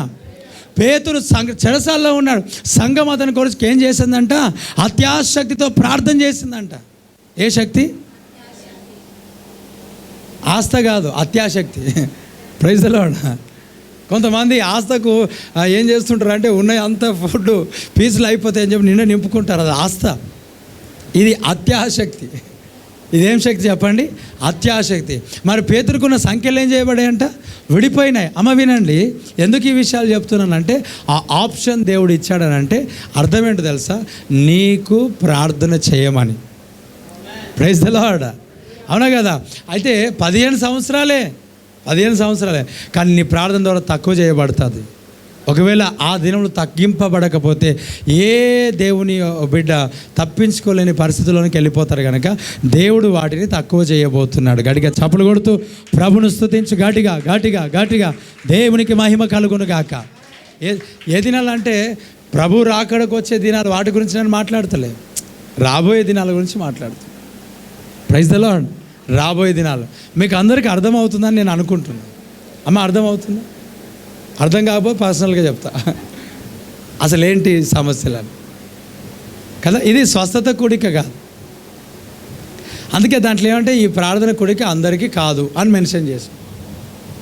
పేతురు చెరసాల్లో ఉన్నాడు. సంఘం అతని కొరకు ఏం చేసిందంట? అత్యాశక్తితో ప్రార్థన చేసిందంట. ఏ శక్తి? ఆస్థ కాదు, అత్యాశక్తి. Praise the lord. కొంతమంది ఆస్థకు ఏం చేస్తుంటారు అంటే ఉన్నాయి అంత ఫుడ్ పీసులు అయిపోతాయని చెప్పి నిండా నింపుకుంటారు, అది ఆస్థ. ఇది అత్యాశక్తి. ఇదేం శక్తి చెప్పండి? అత్యాశక్తి. మరి పేతురుకున్న సంఖ్యలు ఏం చేయబడాయంట? విడిపోయినాయి. అమ్మ వినండి, ఎందుకు ఈ విషయాలు చెప్తున్నానంటే ఆ ఆప్షన్ దేవుడు ఇచ్చాడనంటే అర్థం ఏంటో తెలుసా? నీకు ప్రార్థన చేయమని. Praise the Lord. అవునా కదా? అయితే 15 సంవత్సరాలే కానీ నీ ప్రార్థన ద్వారా తక్కువ చేయబడుతుంది. ఒకవేళ ఆ దినములు తగ్గింపబడకపోతే ఏ దేవుని బిడ్డ తప్పించుకోలేని పరిస్థితుల్లోనికి వెళ్ళిపోతారు కనుక దేవుడు వాటిని తక్కువ చేయబోతున్నాడు. గట్టిగా చప్పులు కొడుతూ ప్రభును స్తుతించు, గట్టిగా దేవునికి మహిమ కలుగును గాక. ఏ దినాలు అంటే ప్రభు రాకడకు వచ్చే దినాలు, వాటి గురించి నేను మాట్లాడతలే, రాబోయే దినాల గురించి మాట్లాడుతాను. Praise the Lord. రాబోయే దినాలు మీకు అందరికీ అర్థమవుతుందని నేను అనుకుంటున్నాను. అమ్మ అర్థమవుతుందా? అర్థం కాకపోతే పర్సనల్గా చెప్తా అసలు ఏంటి సమస్యలని కదా. ఇది స్వస్థత కూడిక కాదు. అందుకే దాంట్లో ఏమంటే ఈ ప్రార్థన కూడిక అందరికీ కాదు అని మెన్షన్ చేసాం.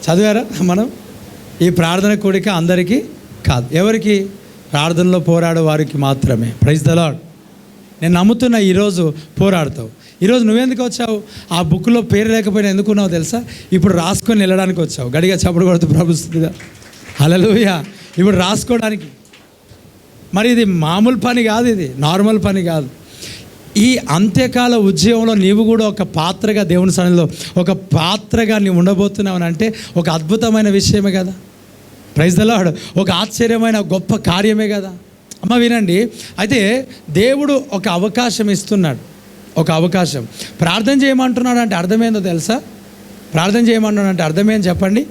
చదివారా మనం? ఈ ప్రార్థన కూడిక అందరికీ కాదు. ఎవరికి? ప్రార్థనలో పోరాడే వారికి మాత్రమే. Praise the Lord. నేను నమ్ముతున్నా ఈరోజు పోరాడతావు. ఈరోజు నువ్వెందుకు వచ్చావు? ఆ బుక్లో పేరు లేకపోయినా ఎందుకున్నావు తెలుసా? ఇప్పుడు రాసుకొని వెళ్ళడానికి వచ్చావు. గడిగా చప్పుడు కొడుతూ ప్రభుత్వంగా హల్లెలూయా. ఇప్పుడు రాసుకోవడానికి. మరి ఇది మామూలు పని కాదు, ఇది నార్మల్ పని కాదు. ఈ అంత్యకాల ఉద్యమంలో నీవు కూడా ఒక పాత్రగా, దేవుని సన్నిధిలో ఒక పాత్రగా నీవు ఉండబోతున్నావు అంటే ఒక అద్భుతమైన విషయమే కదా. Praise the Lord. ఒక ఆశ్చర్యమైన గొప్ప కార్యమే కదా. అమ్మ వినండి, అయితే దేవుడు ఒక అవకాశం ఇస్తున్నాడు. ఒక అవకాశం. ప్రార్థన చేయమంటున్నాడు అంటే అర్థమేందో తెలుసా? ప్రార్థన చేయమంటున్నాడు అంటే అర్థమేంది చెప్పండి?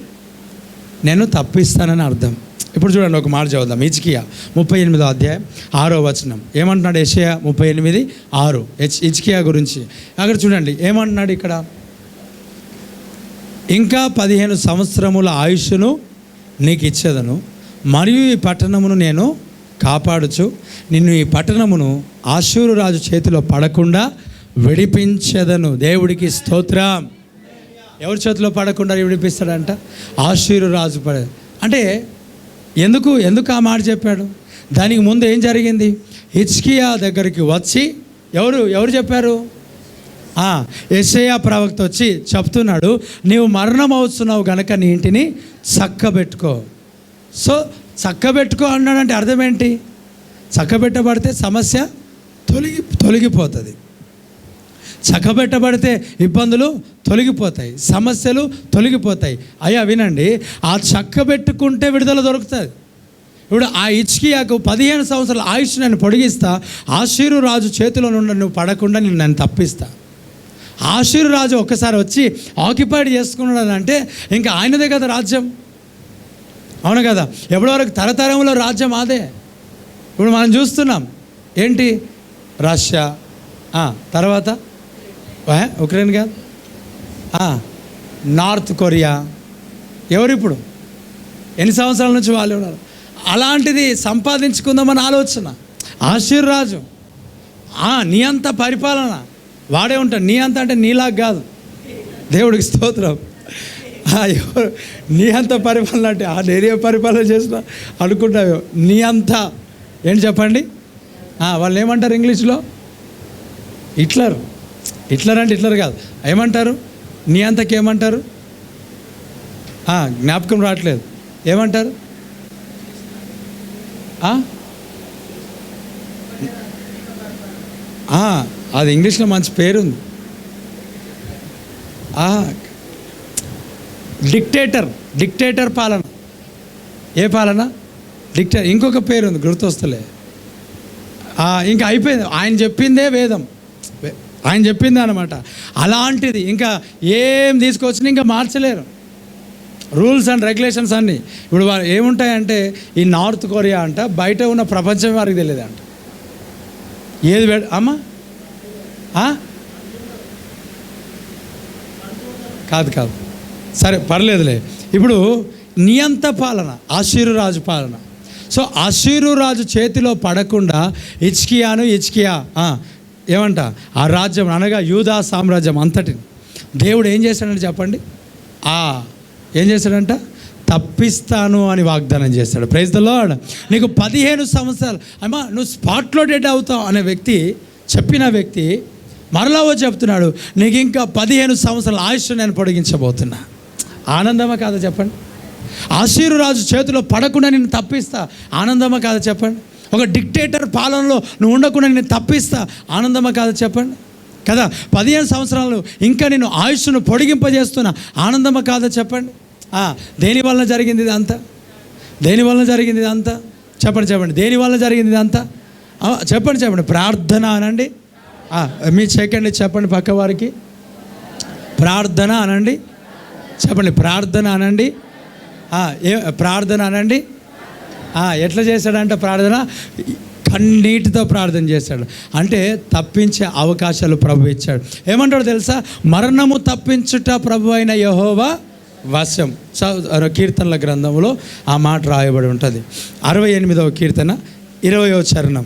నేను తప్పిస్తానని అర్థం. ఇప్పుడు చూడండి, ఒక మాట చదువుదాం. హిజ్కియా 38వ అధ్యాయం 6వ వచనం ఏమంటున్నాడు? యెషయా 38:6 హిజ్కియా గురించి. అక్కడ చూడండి ఏమంటున్నాడు ఇక్కడ? ఇంకా 15 సంవత్సరముల ఆయుష్ను నీకు ఇచ్చేదను, మరియు ఈ పట్టణమును నేను కాపాడుచు నిన్ను ఈ పట్టణమును అష్షూరు రాజు చేతిలో పడకుండా విడిపించేదను. దేవుడికి స్తోత్రం. ఎవరి చేతిలో పడకుండా విడిపిస్తాడంట? అష్షూరు రాజు అంటే ఎందుకు ఆ మాట చెప్పాడు? దానికి ముందు ఏం జరిగింది? హిజ్కియా దగ్గరికి వచ్చి ఎవరు చెప్పారు? యెషయా ప్రవక్త వచ్చి చెప్తున్నాడు, నీవు మరణం అవుతున్నావు గనక నీ ఇంటిని చక్కబెట్టుకో. సో చక్కబెట్టుకో అన్నాడంటే అర్థం ఏంటి? చక్కబెట్టబడితే సమస్య తొలగిపోతుంది. చక్కబెట్టబడితే ఇబ్బందులు తొలగిపోతాయి, సమస్యలు తొలగిపోతాయి. అయ్యా వినండి, ఆ చక్కబెట్టుకుంటే విడుదల దొరుకుతుంది. ఇప్పుడు ఆ హిజ్కియాకు 15 సంవత్సరాల ఆయుష్ నేను పొడిగిస్తా, అష్షూరు రాజు చేతిలో నుండి నువ్వు పడకుండా నేను తప్పిస్తా. అష్షూరు రాజు ఒక్కసారి వచ్చి ఆక్యుపైడ్ చేసుకున్నాడు అంటే ఇంకా ఆయనదే కదా రాజ్యం. అవును కదా? ఎప్పటివరకు తరతరంలో రాజ్యం అదే. ఇప్పుడు మనం చూస్తున్నాం ఏంటి? రష్యా, తర్వాత ఉక్రెయిన్ కాదు, నార్త్ కొరియా. ఎవరిప్పుడు? ఎన్ని సంవత్సరాల నుంచి వాళ్ళు ఉన్నారు. అలాంటిది సంపాదించుకుందామని ఆలోచన. ఆశీర్రాజు నీ అంత పరిపాలన వాడే ఉంటాడు. నీ అంత అంటే నీలాగా కాదు, దేవుడికి స్తోత్రం. నీ అంత పరిపాలన అంటే నేనే పరిపాలన చేసిన అనుకుంటావు. నీ అంత ఏంటి చెప్పండి? వాళ్ళు ఏమంటారు ఇంగ్లీష్లో? హిట్లర్. హిట్లర్ అంటే హిట్లర్ కాదు, ఏమంటారు? నీ అంతకేమంటారు? జ్ఞాపకం రావట్లేదు, ఏమంటారు? అది ఇంగ్లీష్లో మంచి పేరుంది. డిక్టేటర్ పాలన. ఏ పాలన? డిక్టేటర్. ఇంకొక పేరు ఉంది, గుర్తొస్తలే. ఇంకా అయిపోయింది. ఆయన చెప్పిందే వేదం, ఆయన చెప్పిందే అనమాట. అలాంటిది ఇంకా ఏం తీసుకొచ్చినా ఇంకా మార్చలేరు. రూల్స్ అండ్ రెగ్యులేషన్స్ అన్నీ. ఇప్పుడు ఏముంటాయంటే, ఈ నార్త్ కొరియా అంట బయట ఉన్న ప్రపంచం వారికి తెలియదు అంట. ఏది అమ్మా? కాదు, సరే పర్లేదులే. ఇప్పుడు నియంత పాలన, అష్షూరు పాలన. సో అష్షూరు రాజు చేతిలో పడకుండా హిజ్కియా ఏమంట ఆ రాజ్యం అనగా యూదా సామ్రాజ్యం అంతటిని దేవుడు ఏం చేశాడంటే చెప్పండి, ఏం చేశాడంట? తప్పిస్తాను అని వాగ్దానం చేస్తాడు. Praise the Lord. నీకు 15 సంవత్సరాలు అమ్మా నువ్వు స్పాట్లో డెడ్ అవుతావు అనే వ్యక్తి, చెప్పిన వ్యక్తి మరలా చెప్తున్నాడు, నీకు ఇంకా 15 సంవత్సరాల ఆయుష్ నేను పొడిగించబోతున్నా. ఆనందమా కాదా చెప్పండి? అష్షూరు రాజు చేతిలో పడకుండా నేను తప్పిస్తా. ఆనందమా కాదా చెప్పండి? ఒక డిక్టేటర్ పాలనలో నువ్వు ఉండకుండా నేను తప్పిస్తా. ఆనందమా కాదా చెప్పండి? కదా, 15 సంవత్సరాలు ఇంకా నేను ఆయుష్ను పొడిగింపజేస్తున్నా. ఆనందమా కాదా చెప్పండి? దేనివల్ల జరిగింది ఇదంతా? దేనివల్ల జరిగింది ఇదంతా? చెప్పండి. దేనివల్ల జరిగింది ఇదంతా? చెప్పండి. ప్రార్థన అనండి. మీ సెకండ్ చెప్పండి పక్క వారికి. ప్రార్థన అనండి. చెప్పండి, ప్రార్థన అనండి. ప్రార్థన అనండి. ఎట్లా చేశాడంట ప్రార్థన? కన్నీటితో ప్రార్థన చేశాడు. అంటే తప్పించే అవకాశాలు ప్రభు ఇచ్చాడు. ఏమంటాడు తెలుసా? మరణము తప్పించుట ప్రభు అయిన యెహోవా వశం. కీర్తనల గ్రంథంలో ఆ మాట రాయబడి ఉంటుంది. 68వ కీర్తన 20వ చరణం.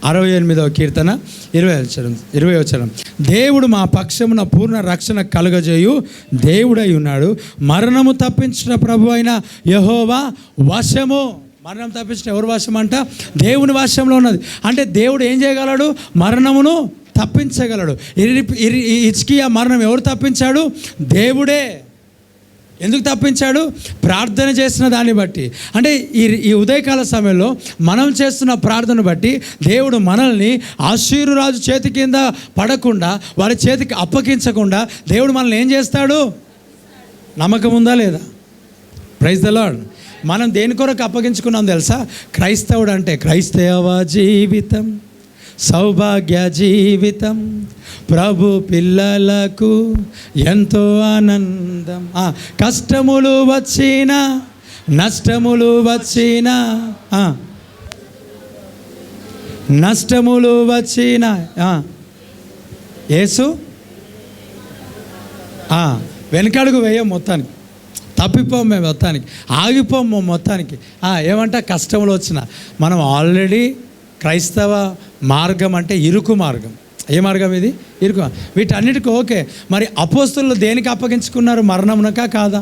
68వ కీర్తన 20వ చరణం. దేవుడు మా పక్షమున పూర్ణ రక్షణ కలుగజేయు దేవుడై ఉన్నాడు. మరణము తప్పించిన ప్రభు అయిన యెహోవా వశము. మరణం తప్పించిన ఎవరు వశం అంట? దేవుని వశంలో ఉన్నది. అంటే దేవుడు ఏం చేయగలడు? మరణమును తప్పించగలడు. హిజ్కియా మరణం ఎవరు తప్పించాడు? దేవుడే. ఎందుకు తప్పించాడు? ప్రార్థన చేసిన దాన్ని బట్టి. అంటే ఈ ఉదయకాల సమయంలో మనం చేస్తున్న ప్రార్థన బట్టి దేవుడు మనల్ని అష్షూరు రాజు చేతి కింద పడకుండా, వారి చేతికి అప్పగించకుండా దేవుడు మనల్ని ఏం చేస్తాడు? నమ్మకం ఉందా లేదా? Praise the Lord. మనం దేని కొరకు అప్పగించుకున్నాం తెలుసా? క్రైస్తవుడు అంటే క్రైస్తవ జీవితం, సౌభాగ్య జీవితం, ప్రభు పిల్లలకు ఎంతో ఆనందం. కష్టములు వచ్చినా నష్టములు వచ్చినా యేసు వెనకడుగు వేయం మొత్తానికి, తప్పిపోం మేము మొత్తానికి, ఆగిపోం మొత్తానికి. ఏమంట? కష్టములు వచ్చిన మనం ఆల్రెడీ క్రైస్తవ మార్గం అంటే ఇరుకు మార్గం. ఏ మార్గం ఇది? ఇరుకు. వీటన్నిటికీ ఓకే. మరి అపోస్తలులు దేనికి అప్పగించుకున్నారు? మరణమునకా కాదా?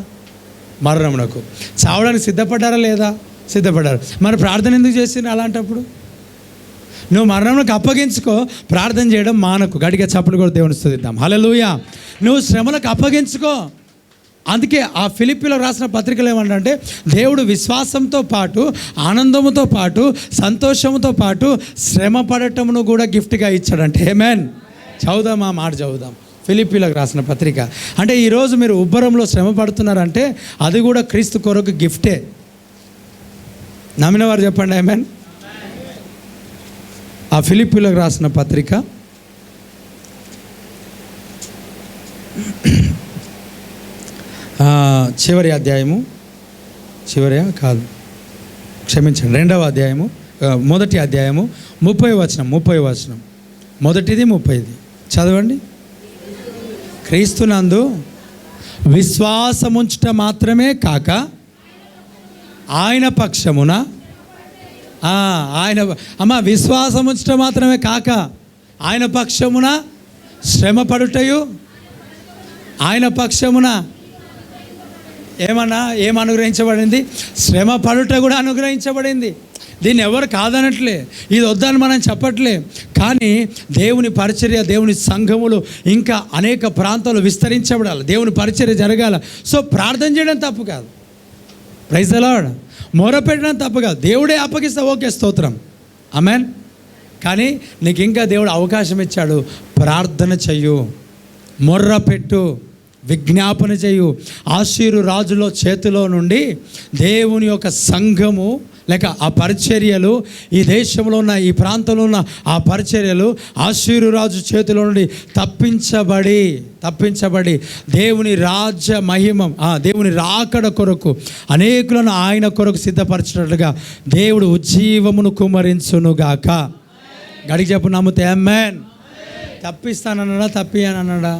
మరణమునకు. చావడానికి సిద్ధపడ్డారా లేదా? సిద్ధపడ్డారు. మరి ప్రార్థన ఎందుకు చేసిన? అలాంటప్పుడు నువ్వు మరణమునకు అప్పగించుకో, ప్రార్థన చేయడం మానకు. గట్టిగా చప్పుడు కూడా దేవుని స్తుతిద్దాం. హల్లెలూయా. నువ్వు శ్రమలకు అప్పగించుకో. అందుకే ఆ ఫిలిప్పీలకు రాసిన పత్రికలు ఏమంటే, దేవుడు విశ్వాసంతో పాటు, ఆనందముతో పాటు, సంతోషంతో పాటు శ్రమ పడటమును కూడా గిఫ్ట్గా ఇచ్చాడంటే. ఆమేన్. చదువుదాం, ఆ మాట చదువుదాం. ఫిలిప్పీలకు రాసిన పత్రిక. అంటే ఈరోజు మీరు ఉబ్బరంలో శ్రమ పడుతున్నారంటే అది కూడా క్రీస్తు కొరకు గిఫ్టే. నమ్మిన వారు చెప్పండి ఆమేన్. ఆ ఫిలిప్పీలకు రాసిన పత్రిక చివరి అధ్యాయము, చివరి కాదు క్షమించండి, 2వ అధ్యాయము మొదటి అధ్యాయము 30 వచనం. మొదటిది 30 చదవండి. క్రీస్తునందు విశ్వాసముంచుట మాత్రమే కాక ఆయన పక్షమున విశ్వాసముంచుట మాత్రమే కాక ఆయన పక్షమున శ్రమపడుటయు, ఆయన పక్షమున ఏం అనుగ్రహించబడింది? శ్రమ పడుట కూడా అనుగ్రహించబడింది. దీన్ని ఎవరు కాదనట్లే, ఇది వద్దని మనం చెప్పట్లే. కానీ దేవుని పరిచర్య, దేవుని సంఘములు ఇంకా అనేక ప్రాంతాలు విస్తరించబడాలి, దేవుని పరిచర్య జరగాల. సో ప్రార్థన చేయడం తప్పు కాదు, ప్రైజ్ ది లార్డ్. మొరపెట్టడం తప్పు కాదు, దేవుడే అప్పగిస్తే ఓకే, స్తోత్రం, ఆమేన్. కానీ నీకు ఇంకా దేవుడు అవకాశం ఇచ్చాడు, ప్రార్థన చెయ్యు, మొర్ర పెట్టు, విజ్ఞాపన చేయు. ఆషీరు రాజులో చేతిలో నుండి దేవుని యొక్క సంఘము లేక ఆ పరిచర్యలు, ఈ దేశంలో ఉన్న, ఈ ప్రాంతంలో ఉన్న ఆ పరిచర్యలు ఆషీరు రాజు చేతిలో నుండి తప్పించబడి దేవుని రాజ్య మహిమం, దేవుని రాకడ కొరకు అనేకులను ఆయన కొరకు సిద్ధపరచినట్లుగా దేవుడు ఉజ్జీవమును కుమ్మరించునుగాక. గడికి చెప్పు, నమ్మితే ఆమేన్. తప్పిస్తానన్నాడా? తప్పియానన్నాడా?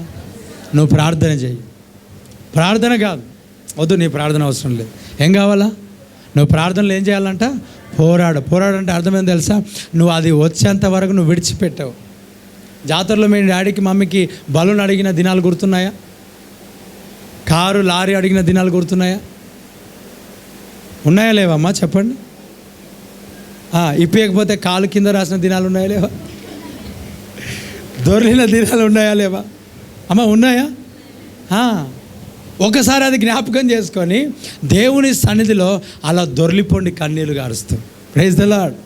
నువ్వు ప్రార్థన చెయ్యి. ప్రార్థన కాదు, వద్దు, నీ ప్రార్థన అవసరం లేదు. ఏం కావాలా? నువ్వు ప్రార్థనలు ఏం చేయాలంట? పోరాడంటే అర్థమైంది తెలుసా? నువ్వు అది వచ్చేంత వరకు నువ్వు విడిచిపెట్టావు. జాతరలో మీ డాడీకి మమ్మీకి బలూన్ అడిగిన దినాలు గుర్తున్నాయా? కారు లారీ అడిగిన దినాలు గుర్తున్నాయా? ఉన్నాయా లేవమ్మా? చెప్పండి. ఇప్పకపోతే కాలు కింద రాసిన దినాలు ఉన్నాయా లేవా? దొర్లిన దినాలు ఉన్నాయా లేవా అమ్మ? ఉన్నాయా? ఒకసారి అది జ్ఞాపకం చేసుకొని దేవుని సన్నిధిలో అలా దొర్లిపోండి, కన్నీళ్ళు గారుస్తూ. ప్రైజ్ ది లార్డ్,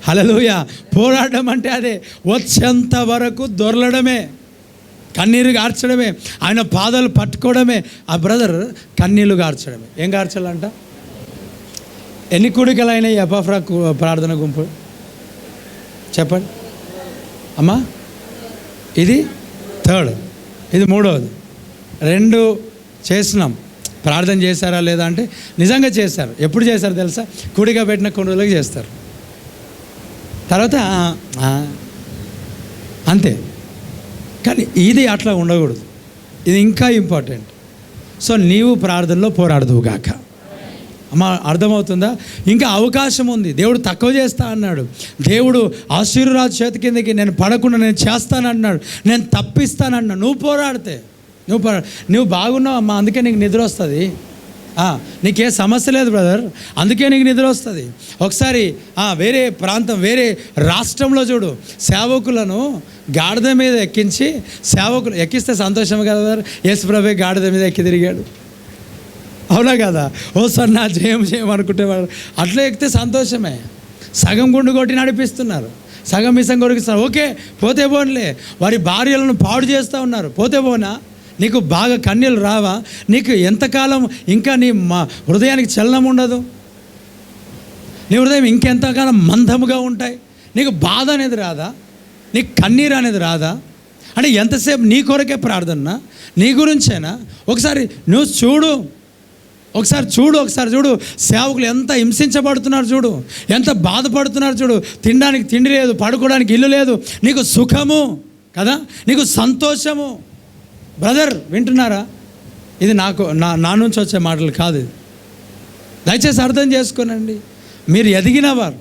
హల్లెలూయా. పోరాటం అంటే అదే, వచ్చేంత వరకు దొర్లడమే, కన్నీరు గార్చడమే, ఆయన పాదాలు పట్టుకోవడమే. ఆ బ్రదర్ కన్నీళ్ళు గార్చడమే. ఏం గార్చాలంట? ఎన్ని కూడికలైన ఎపాఫ్రా ప్రార్థన గుంపు చెప్పండి అమ్మా? ఇది 3rd, ఇది 3వది. 2 చేసినాం. ప్రార్థన చేశారా లేదా అంటే నిజంగా చేశారు. ఎప్పుడు చేశారు తెలుసా? కూడిగా పెట్టిన కొన్ని రోజులకు చేస్తారు, తర్వాత అంతే. కానీ ఇది అట్లా ఉండకూడదు, ఇది ఇంకా ఇంపార్టెంట్. సో నీవు ప్రార్థనలో పోరాడదువుగాక. అమ్మా, అర్థమవుతుందా? ఇంకా అవకాశం ఉంది. దేవుడు తక్కువ చేస్తా అన్నాడు. దేవుడు ఆశీర్వాద చేతి కిందకి నేను పడకుండా నేను చేస్తానన్నాడు, నేను తప్పిస్తానన్నా. నువ్వు పోరాడితే నువ్వు బాగున్నావు అమ్మా, అందుకే నీకు నిద్ర వస్తుంది. నీకే సమస్య లేదు బ్రదర్, అందుకే నీకు నిద్ర వస్తుంది. ఒకసారి వేరే ప్రాంతం, వేరే రాష్ట్రంలో చూడు, సేవకులను గాడిద మీద ఎక్కించి, సేవకులు ఎక్కిస్తే సంతోషం కదా బ్రదర్. యేసుప్రభు గాడిద మీద ఎక్కి తిరిగాడు, అవునా కదా? ఓ సార్ నా జయం అనుకుంటేవాడు. అట్లా ఎక్కితే సంతోషమే. సగం గుండు కొట్టి నడిపిస్తున్నారు, సగం మిసం కొరికిస్తున్నారు. ఓకే, పోతే పోన్లే. వారి భార్యలను పాడు చేస్తూ ఉన్నారు, పోతే పోనా? నీకు బాగా కన్నీళ్ళు రావా? నీకు ఎంతకాలం ఇంకా నీ హృదయానికి చలనం ఉండదు? నీ హృదయం ఇంకెంతకాలం మందముగా ఉంటాయి? నీకు బాధ అనేది రాదా? నీకు కన్నీరు అనేది రాదా? అంటే ఎంతసేపు నీ కొరకే ప్రార్థన, నీ గురించేనా? ఒకసారి నువ్వు చూడు, ఒకసారి చూడు సేవకులు ఎంత హింసించబడుతున్నారు చూడు, ఎంత బాధపడుతున్నారు చూడు. తినడానికి తిండి లేదు, పడుకోవడానికి ఇల్లు లేదు. నీకు సుఖము కదా, నీకు సంతోషము. బ్రదర్ వింటున్నారా? ఇది నా నుంచి వచ్చే మాటలు కాదు. దయచేసి అర్థం చేసుకోనండి. మీరు ఎదిగినవారు,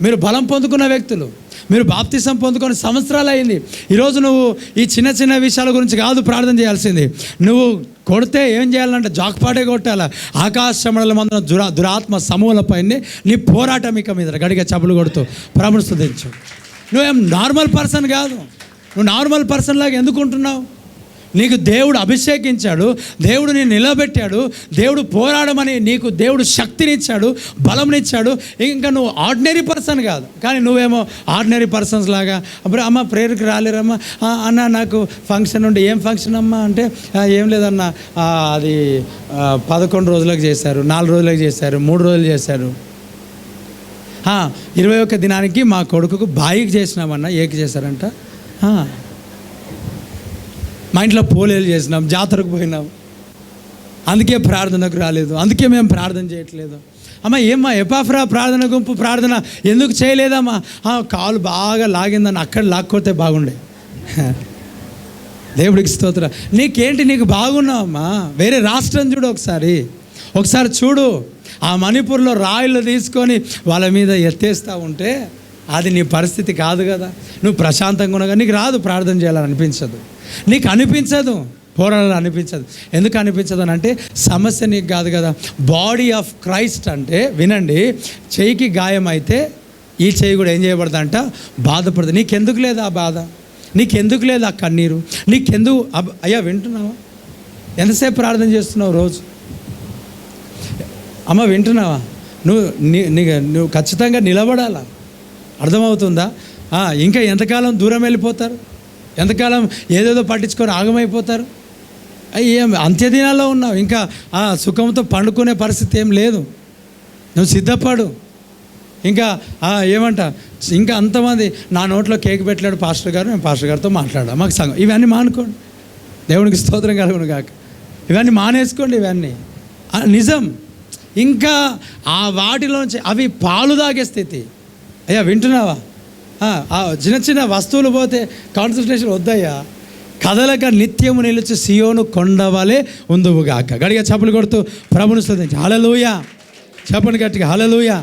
మీరు బలం పొందుకున్న వ్యక్తులు, మీరు బాప్తిసం పొందుకొని సంవత్సరాలు అయింది. ఈరోజు నువ్వు ఈ చిన్న చిన్న విషయాల గురించి కాదు ప్రార్థన చేయాల్సింది. నువ్వు కొడితే ఏం చేయాలంటే జాక్పాటే కొట్టాలా. ఆకాశ మండలం మందున దురాత్మ సమూహలపైనే నీ పోరాటం ఇక మీద గడిగా చప్పులు కొడుతూ ప్రభుని స్తుతించు. నువ్వేం నార్మల్ పర్సన్ కాదు. నువ్వు నార్మల్ పర్సన్ లాగా ఎందుకు ఉంటున్నావు? నీకు దేవుడు అభిషేకించాడు, దేవుడు నేను నిలబెట్టాడు, దేవుడు పోరాడమని నీకు దేవుడు శక్తినిచ్చాడు, బలంనిచ్చాడు. ఇంకా నువ్వు ఆర్డినరీ పర్సన్ కాదు. కానీ నువ్వేమో ఆర్డినరీ పర్సన్స్ లాగా, అప్పుడు అమ్మ ప్రేయర్కి రాలేరమ్మా, అన్న నాకు ఫంక్షన్ ఉంటే. ఏం ఫంక్షన్ అమ్మా అంటే, ఏం లేదన్న, అది 11 రోజులకు చేశారు, 4 రోజులకు చేశారు, 3 రోజులు చేశారు. 21 దినానికి మా కొడుకుకు బాయికి చేసినామన్నా. ఏకి చేశారంట? మా ఇంట్లో పోలేలు చేసినాం, జాతరకు పోయినాం, అందుకే ప్రార్థనకు రాలేదు, అందుకే మేము ప్రార్థన చేయట్లేదు. అమ్మ ఏమ్మా ఎపాఫ్రా ప్రార్థన గుంపు ప్రార్థన ఎందుకు చేయలేదమ్మా? కాలు బాగా లాగిందని అక్కడ లాక్కొతే బాగుండే. దేవుడికి స్తోత్రం. నీకేంటి, నీకు బాగున్నావమ్మా. వేరే రాష్ట్రం చూడు, ఒకసారి చూడు. ఆ మణిపూర్లో రాయిలు తీసుకొని వాళ్ళ మీద ఎత్తేస్తూ ఉంటే అది నీ పరిస్థితి కాదు కదా. నువ్వు ప్రశాంతంగా ఉండగా నీకు రాదు, ప్రార్థన చేయాలని అనిపించదు, నీకు అనిపించదు, పోరాడాలని అనిపించదు. ఎందుకు అనిపించదు అని అంటే సమస్య నీకు కాదు కదా. బాడీ ఆఫ్ క్రైస్ట్ అంటే వినండి, చెయ్యికి గాయం అయితే ఈ చెయ్యి కూడా ఏం చేయబడదంట, బాధపడదు. నీకెందుకు లేదు ఆ బాధ, నీకెందుకు లేదు ఆ కన్నీరు, నీకెందుకు? అయ్యా వింటున్నావా? ఎంతసేపు ప్రార్థన చేస్తున్నావు రోజు? అమ్మ వింటున్నావా? నువ్వు ఖచ్చితంగా నిలబడాలా. అర్థమవుతుందా? ఇంకా ఎంతకాలం దూరం వెళ్ళిపోతారు, ఎంతకాలం ఏదేదో పట్టించుకొని ఆగమైపోతారు. ఏం అంత్యదినాల్లో ఉన్నావు, ఇంకా సుఖంతో పండుకునే పరిస్థితి ఏం లేదు. నువ్వు సిద్ధపడు. ఇంకా ఏమంట, ఇంకా అంతమంది నా నోట్లో కేక్ పెట్టలేడు పాస్టర్ గారు, నేను పాస్టర్ గారితో మాట్లాడా, మాకు సంఘం. ఇవన్నీ మానుకోండి, దేవునికి స్తోత్రం కలుగును గాక. ఇవన్నీ మానేసుకోండి, ఇవన్నీ నిజం. ఇంకా ఆ వాటిలోంచి అవి పాలు తాగే స్థితి. అయ్యా వింటున్నావా? చిన్న చిన్న వస్తువులు పోతే కాన్సన్ట్రేషన్ వద్దయ్యా. కదలక నిత్యము నిలిచి సియోను కొండవలే ఉందువుగాక. గడిగా చప్పులు కొడుతూ ప్రభుని స్తుతించు. హల్లెలూయా చెప్పండి గట్టిగా, హల్లెలూయా.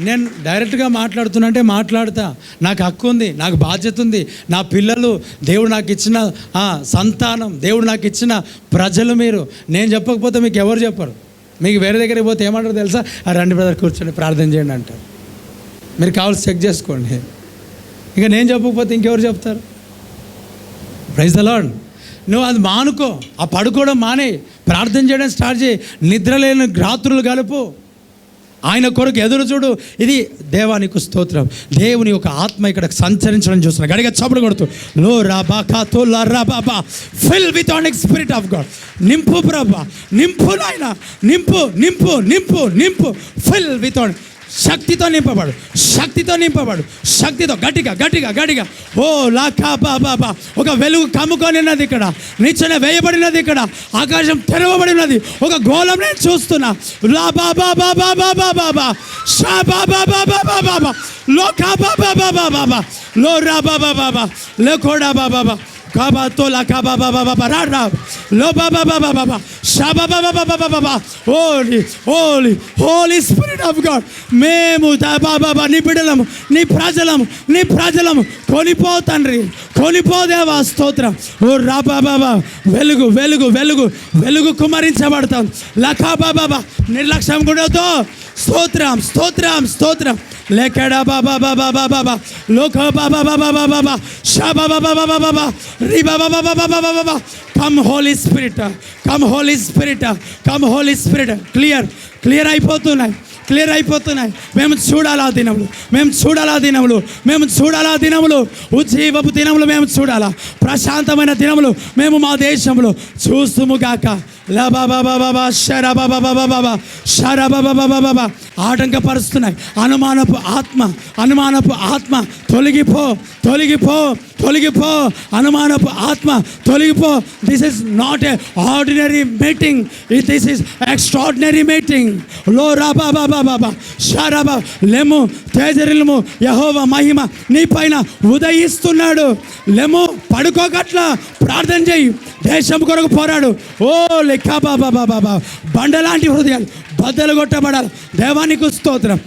నేను డైరెక్ట్గా మాట్లాడుతున్నంటే మాట్లాడతా, నాకు హక్కు ఉంది, నాకు బాధ్యత ఉంది. నా పిల్లలు, దేవుడు నాకు ఇచ్చిన సంతానం, దేవుడు నాకు ఇచ్చిన ప్రజలు మీరు. నేను చెప్పకపోతే మీకు ఎవరు చెప్పరు. మీకు వేరే దగ్గరికి పోతే ఏమంటారు తెలుసా? రండి బ్రదర్ కూర్చొని ప్రార్థన చేయండి అంటారు. మీరు కావాల్సి చెక్ చేసుకోండి. ఇంకా నేను చెప్పకపోతే ఇంకెవరు చెప్తారు? Praise the Lord. నువ్వు అది మానుకో, ఆ పడుకోవడం మానే, ప్రార్థన చేయడం స్టార్ట్ చేయి. నిద్రలేని రాత్రులు గలుపు, ఆయన కొరకు ఎదురు చూడు. ఇది దేవానికి స్తోత్రం. దేవుని యొక్క ఆత్మ ఇక్కడ సంచరించడం చూస్తున్నా. గడిగా చప్పుడు కొడుతూ లో రాబా కాతో లా రాబా ఫిల్ విత్ ఆనిక్ స్పిరిట్ ఆఫ్ గాడ్. నింపు ప్రభా, నింపు నాయన, నింపు నింపు నింపు నింపు. ఫిల్ విత్ ఆన్ శక్తితో నింపబడు, శక్తితో నింపబడు, శక్తితో గట్టిగా గట్టిగా గట్టిగా. ఓ లాకా బాబా. ఒక వెలుగు కమ్ముకొని ఉన్నది ఇక్కడ, నిచ్చెన వేయబడినది ఇక్కడ, ఆకాశం తెరవబడి ఉన్నది. ఒక గోళం నేను చూస్తున్నా. లా బాబా బాబా బాబా బాబా షా బాబా బాబా బాబా లో కా బాబా బాబా బాబా లో రా బాబా బాబా లో కోడా బాబా బాబా కాబా తోలా కాబా బాబా బాబా రా రా లో బాబా బాబా బాబా షా బాబా బాబా బాబా బాబా. Holy holy holy spirit of God. మేము బాబా నీ బిడ్డలము, నీ ప్రజలము కొనిపో తండ్రి, కొనిపో దేవా స్తోత్రం. ఓ రా బాబా వెలుగు వెలుగు వెలుగు వెలుగు కుమరించబడతాం. లఖా బాబా నిర్లక్ష్యం కూడా స్తోత్రం స్తోత్రం స్తోత్రం. లేకడా బాబా బాబా బాబా లోక బాబా బాబా బాబా షా బాబా బాబా బాబా రి బాబా బాబా బాబా బాబా. Come holy spirit, come holy spirit, come holy spirit. Clear అయిపోతున్నాయి. మేము చూడాలా దినములు, మేము చూడాలా దినములు, ఉజ్జీవపు దినములు మేము చూడాలా, ప్రశాంతమైన దినములు మేము మా దేశంలో చూస్తుముగాక. లబాబాబాబా షరాబాబాబాబా షరాబాబాబాబా. ఆటంకపరుస్తున్నాయి అనుమానపు ఆత్మ తొలగిపో అనుమానపు ఆత్మ తొలగిపో. This is not a ordinary meeting, this is extraordinary meeting. లో రాబాబాబాబా షరాబా లెము తేజరిల్ము. యెహోవా మహిమ నీ పైన ఉదయిస్తున్నాడు. లెము పడుకోగట్ల ప్రార్థన చేయి, దేశం కొరకు పోరాడు. ఓ లెక్కా బాబా బండలాంటి హృదయాలు బద్దలు కొట్టబడాలి. దేవానికి స్తోత్రం.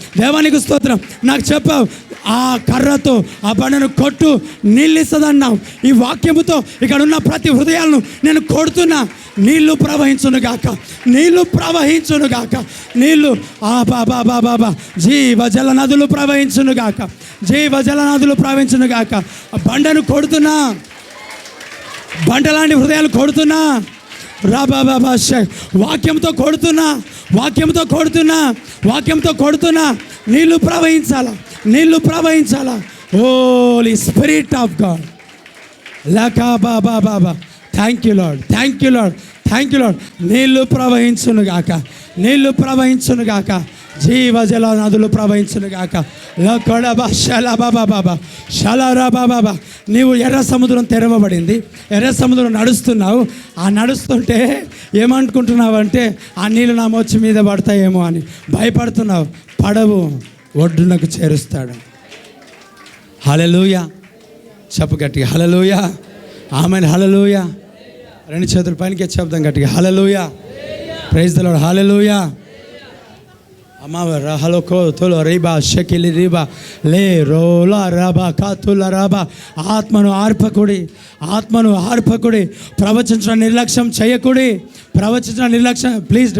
నాకు చెప్పావు, ఆ కర్రతో ఆ బండను కొట్టు, నీళ్ళిస్తుందన్నావు. ఈ వాక్యముతో ఇక్కడ ఉన్న ప్రతి హృదయాలను నేను కొడుతున్నా. నీళ్లు ప్రవహించును గాక. నీళ్లు బాబా జీవ జల నదులు ప్రవహించును గాక. బండను కొడుతున్నా, బండలాంటి హృదయాలు కొడుతున్నా. రాబాబాబా వాక్యంతో కొడుతున్నా. నీళ్లు ప్రవహించాలా. Holy spirit of God. లకా బాబా బాబా. Thank you Lord. నీళ్లు ప్రవహించును గాక. జీవజల నదులు ప్రవహించును గాక. లకొడబా షలబాబా బాబా షలరా బాబా. నీవు ఎర్ర సముద్రం తెరవబడింది, ఎర్ర సముద్రం నడుస్తున్నావు. ఆ నడుస్తుంటే ఏమనుకుంటున్నావు అంటే ఆ నీళ్ళు నా మోచి మీద పడతాయేమో అని భయపడుతున్నావు. పడవు, ఒడ్డునకు చేరుస్తాడు. హల్లెలూయా. చెప్పు గట్టిగా హల్లెలూయా. ఆమేన్. హల్లెలూయా. రెండు చేతుల పైనకి చెప్దాం గట్టిగా hallelujah. Praise the lord. Hallelujah. అమ్మా హలోకో తుల రీబా షకిలి రీబా లే రోలా రాబా కాతుల రాబా. ఆత్మను ఆర్పకుడి, ఆత్మను ఆర్పకుడి. ప్రవచించిన నిర్లక్ష్యం చేయకుడి, ప్రవచించిన నిర్లక్ష్యం. ప్లీజ్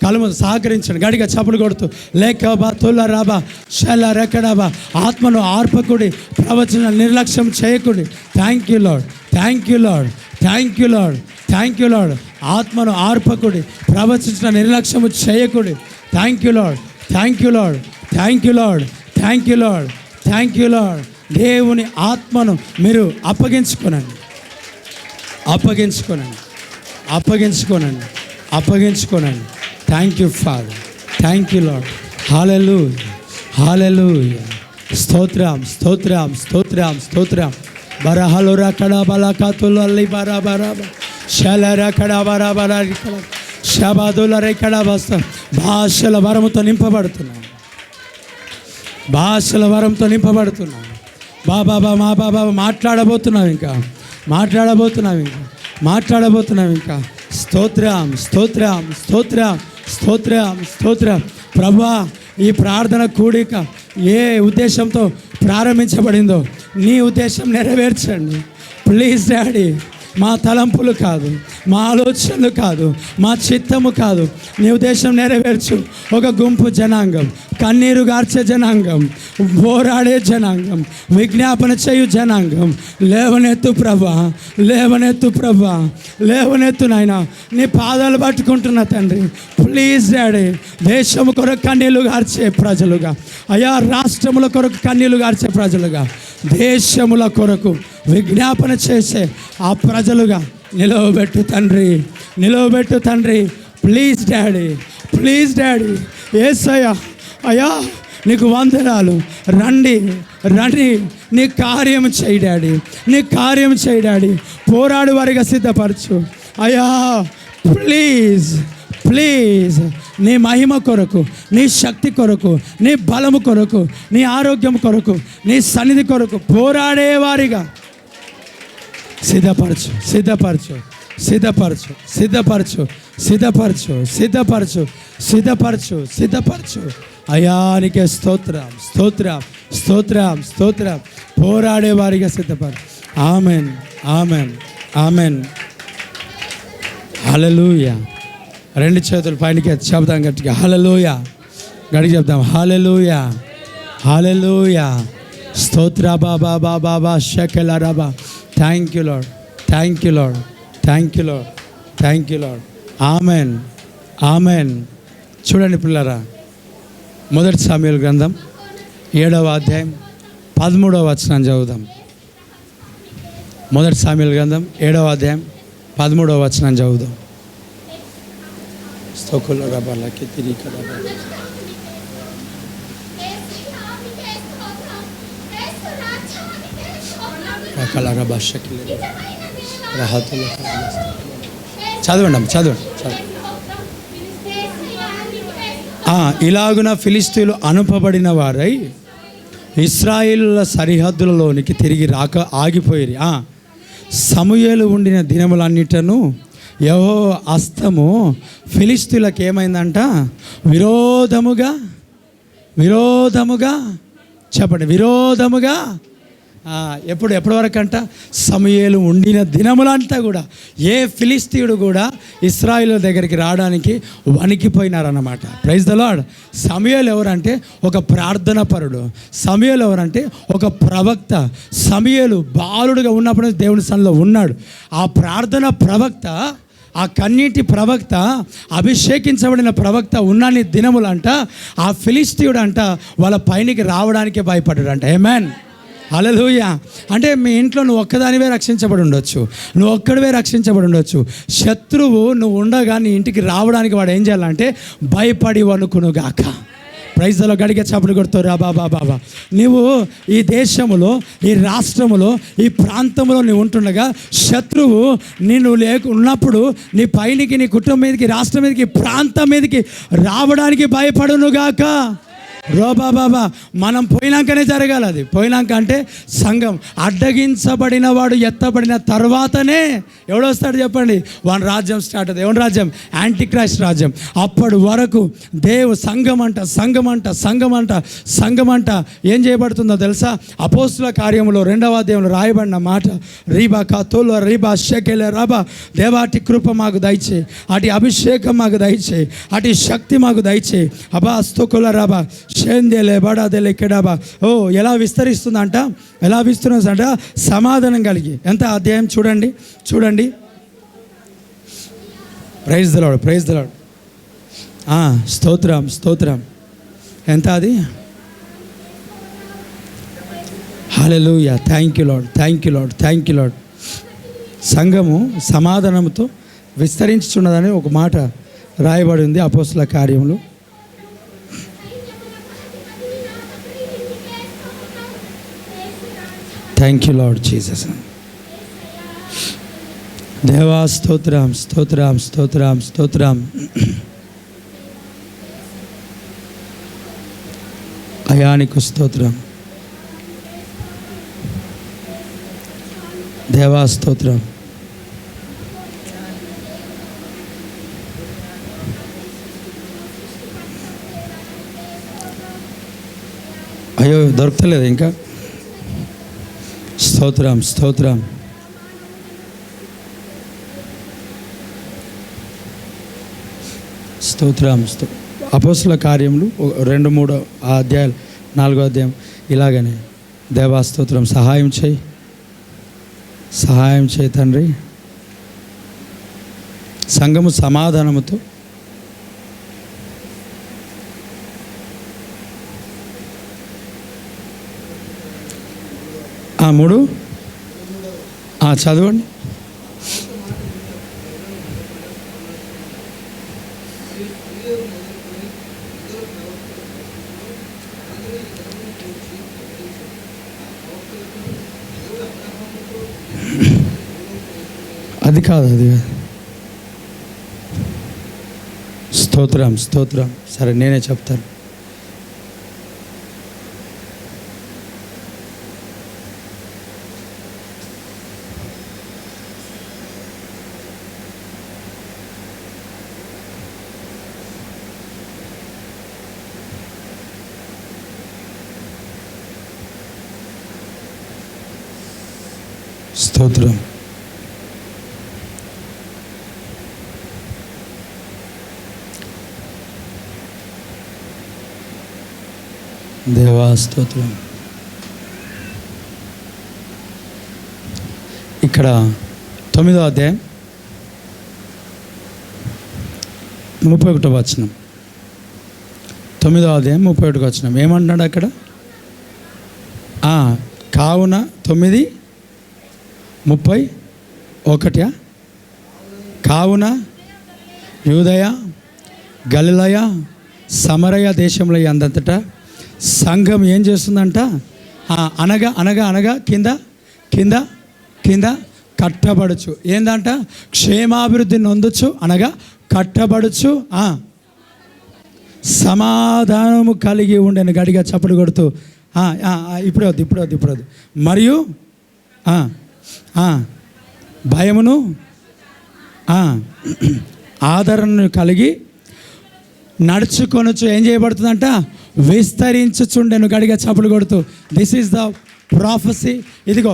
కలుము సహకరించండి, గడిగా చప్పుడు కొడుతూ లేకబా తుల రాబా షల రెక్కడాబా. ఆత్మను ఆర్పకుడి, ప్రవచన నిర్లక్ష్యం చేయకుడి. Thank you lord, thank you lord, thank you lord, thank you Lord. ఆత్మను ఆర్పకుడి, ప్రవచించిన నిర్లక్ష్యము చేయకుడి. Thank you lord, thank you lord, thank you lord, thank you lord, thank you Lord. దేవుని ఆత్మను మీరు అప్పగించుకోనండి, అప్పగించుకోనండి, అప్పగించుకోనండి, అప్పగించుకోనండి. Thank you father, thank you Lord. Hallelujah, hallelujah. స్తోత్రం, స్తోత్రం, స్తోత్రం, స్తోత్రం. బరహలురా కడా బలకాతులు అల్లి బరా బరా షలరా కడా బరా బరా షబాదుల రేకడా వస్తా. భాషల వరముతో నింపబడుతున్నాం, భాషల వరంతో నింపబడుతున్నాం. బాబా మా బాబా మాట్లాడబోతున్నాం, ఇంకా మాట్లాడబోతున్నాం, ఇంకా మాట్లాడబోతున్నాం, ఇంకా. స్తోత్రం, స్తోత్రం, స్తోత్రం, స్తోత్రం, స్తోత్రం. ప్రభువా, ఈ ప్రార్థన కూడిక ఏ ఉద్దేశంతో ప్రారంభించబడిందో నీ ఉద్దేశం నెరవేర్చండి ప్లీజ్ డాడీ. మా తలంపులు కాదు, మా ఆలోచనలు కాదు, మా చిత్తము కాదు, నీ ఉద్దేశం నెరవేర్చు. ఒక గుంపు జనాంగం, కన్నీరు గార్చే జనాంగం, పోరాడే జనాంగం, విజ్ఞాపన చేయు జనాంగం. లేవనెత్తు ప్రభా, లేవనెత్తు ప్రభా, లేవనెత్తు నాయన. నీ పాదాలు పట్టుకుంటున్నా తండ్రి. ప్లీజ్ డాడీ, దేశము కొరకు కన్నీళ్ళు గార్చే ప్రజలుగా, అయా రాష్ట్రముల కొరకు కన్నీళ్ళు గార్చే ప్రజలుగా, దేశముల కొరకు విజ్ఞాపన చేసే ఆ ప్రజలుగా నిలవబెట్టు తండ్రి, నిలవబెట్టు తండ్రి. Please daddy, please daddy. యేసయ్యా, అయ్యా నీకు వందనాలు. రండి, రండి, నీ కార్యం చేయి డాడీ, నీ కార్యం చేయి డాడీ. పోరాడు వారిగా సిద్ధపరచు అయ్యా. ప్లీజ్, ప్లీజ్, నీ మహిమ కొరకు, నీ శక్తి కొరకు, నీ బలము కొరకు, నీ ఆరోగ్యం కొరకు, నీ సన్నిధి కొరకు పోరాడేవారిగా సిద్ధపరచు, సిద్ధపరచు, సిద్ధపరచు, సిద్ధపరచు, సిద్ధపరచు, సిద్ధపరచు, సిద్ధపరచు, సిద్ధపరచు. అయానికే స్తోత్రం, స్తోత్రం, స్తోత్రం, స్తోత్రం. పోరాడేవారిగా సిద్ధపరచు. Amen, amen, amen. హల్లెలూయా. రెండు చేతులు పైనకి చెప్దాం గట్టిగా హల్లెలూయా. గడికి చెప్దాం హల్లెలూయా, హల్లెలూయా. స్తోత్ర బాబా బాబా బా షకల రబా. Thank you lord, thank you lord, thank you lord, thank you lord. Amen, amen. చూడండి పిల్లరా, మొదటి సమూయేలు గ్రంథం 7వ అధ్యాయం 13వ వచనం చదువుదాం. మొదటి సమూయేలు గ్రంథం 7వ అధ్యాయం 13వ వచనం చదువుదాం. స్తోకుల రబాలకి తిరిగి కదా రకలాగా భాషకి రహతులు చదవండి అమ్మ, చదవండి, చదవండి. ఇలాగున ఫిలిస్తీయులు అనుపబడిన వారై ఇశ్రాయేలుల సరిహద్దులలోనికి తిరిగి రాక ఆగిపోయిరి. సమూయేలు ఉండిన దినములన్నిటను యెహోవా హస్తము ఫిలిస్తీయులకు ఏమైందంట? విరోధముగా, విరోధముగా, చెప్పండి, విరోధముగా. ఎప్పటి వరకు అంట? సమూయేలు ఉండిన దినములంతా కూడా ఏ ఫిలిస్తీయుడు కూడా ఇశ్రాయేలు దగ్గరికి రావడానికి వణికిపోయినారన్నమాట. Praise the lord. సమూయేలు ఎవరంటే ఒక ప్రార్థన పరుడు. సమూయేలు ఎవరంటే ఒక ప్రవక్త. సమూయేలు బాలుడుగా ఉన్నప్పుడు దేవుని సన్నిధిలో ఉన్నాడు. ఆ ప్రార్థన ప్రవక్త, ఆ కన్నీటి ప్రవక్త, అభిషేకించబడిన ప్రవక్త ఉన్నన్ని దినములంట ఆ ఫిలిస్తీయుడు అంట వాళ్ళ పైనకి రావడానికే భయపడ్డాడంట. ఆమేన్, హల్లెలూయా. అంటే మీ ఇంట్లో నువ్వు ఒక్కదానివే రక్షించబడి ఉండొచ్చు, నువ్వు ఒక్కడివే రక్షించబడి ఉండొచ్చు. శత్రువు నువ్వు ఉండగా నీ ఇంటికి రావడానికి వాడు ఏం చేయాలంటే భయపడి వణుకునుగాక. ప్రైజ్లో గడిగే చప్పుడు కొడుతావు రా బాబా. నీవు ఈ దేశంలో, ఈ రాష్ట్రంలో, ఈ ప్రాంతంలో నీవు ఉంటుండగా శత్రువు నేను ఉన్నప్పుడు నీ పైనికి, నీ కుటుంబం మీదకి, రాష్ట్రం మీదకి, ప్రాంతం మీదకి రావడానికి భయపడునుగాక. బాబా మనం పోయినాకనే జరగాలి. అది పోయినాక అంటే సంఘం అడ్డగించబడిన వాడు ఎత్తబడిన తర్వాతనే ఎవడొస్తాడు చెప్పండి? వాని రాజ్యం స్టార్ట్ అవుతుంది. ఎవరి రాజ్యం? యాంటీ క్రైస్ట్ రాజ్యం. అప్పటి వరకు సంఘం అంట ఏం చేయబడుతుందో తెలుసా? అపోస్తుల కార్యములో 2వ అధ్యాయంలో రాయబడిన మాట, రీబా కతోలో రీబా షెకెలే రబా, దేవాటి కృప మాకు దయచేయి, అటు అభిషేకం మాకు దయచేయి, అటు శక్తి మాకు దయచేయి. అబా స్తోకుల రబా షేందేలే బడాదేలే కెడాబా. ఎలా విస్తరిస్తుందంట, ఎలా విస్తరిస్తుందంట? సమాధానం కలిగి. ఎంత అధ్యాయం చూడండి. Praise the lord. స్తోత్రం. ఎంత అది? హల్లెలూయా. Thank you lord. సంఘము సమాధానంతో విస్తరించుచున్నదని ఒక మాట రాయబడి ఉంది అపోస్తుల కార్యములు. Thank you lord Jesus. దేవా స్తోత్రం. అయానికి స్తోత్రం. దేవా స్తోత్రం. అయ్యో దొరకలేదు ఇంకా. స్తోత్రం. అపోస్తుల కార్యములు 2-3 అధ్యాయాలు, 4వ అధ్యాయం ఇలాగనే. దేవా స్తోత్రం. సహాయం చేయి తండ్రి. సంఘము సమాధానముతో మూడు చదవండి. అది కాదు. స్తోత్రం. సరే నేనే చెప్తాను. స్తోత్రం. దేవా స్తోత్రం. ఇక్కడ 9వ అధ్యాయం 31వ వచనం. 9వ అధ్యాయం 31వ వచనం ఏమంటున్నాడు అక్కడ? కావున 9:31 కావున యూదయ, గలిలయ, సమరయ దేశంలో అందంతటా సంఘం ఏం చేస్తుందంట? అనగా కింద కట్టబడుచు. ఏందంట? క్షేమాభివృద్ధి నొందొచ్చు అనగా కట్టబడుచు, సమాధానము కలిగి ఉండని. గడిగా చప్పుడు కొడుతూ ఇప్పుడు వద్దు. మరియు భయమును ఆదరణను కలిగి నడుచుకొనొచ్చు. ఏం చేయబడుతుందంట? విస్తరించుచుండెను. గడిగా చప్పుడు కొడుతూ. This is the prophecy. ఇదిగో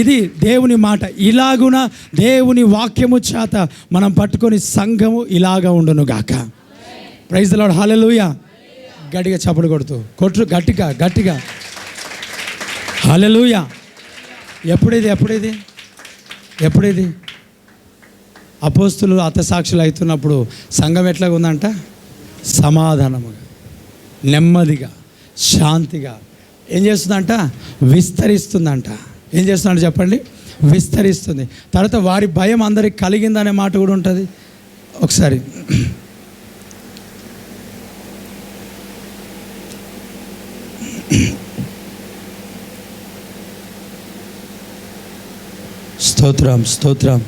ఇది దేవుని మాట. ఇలాగున దేవుని వాక్యము చేత మనం పట్టుకొని సంఘము ఇలాగా ఉండును గాక. Praise the lord. హల్లెలూయా. గట్టిగా చప్పుడు కొడుతూ గట్టిగా హల్లెలూయా. ఎప్పుడిది అపోస్తులు హతసాక్షులు అవుతున్నప్పుడు సంఘం ఎట్లాగా ఉందంట? సమాధానముగా, నెమ్మదిగా, శాంతిగా ఏం చేస్తుందంట? విస్తరిస్తుందంట. ఏం చేస్తుందంట చెప్పండి? విస్తరిస్తుంది. తర్వాత వారి భయం అందరికి కలిగిందనే మాట కూడా ఉంటుంది. ఒకసారి స్తోత్రం, స్తోత్రం.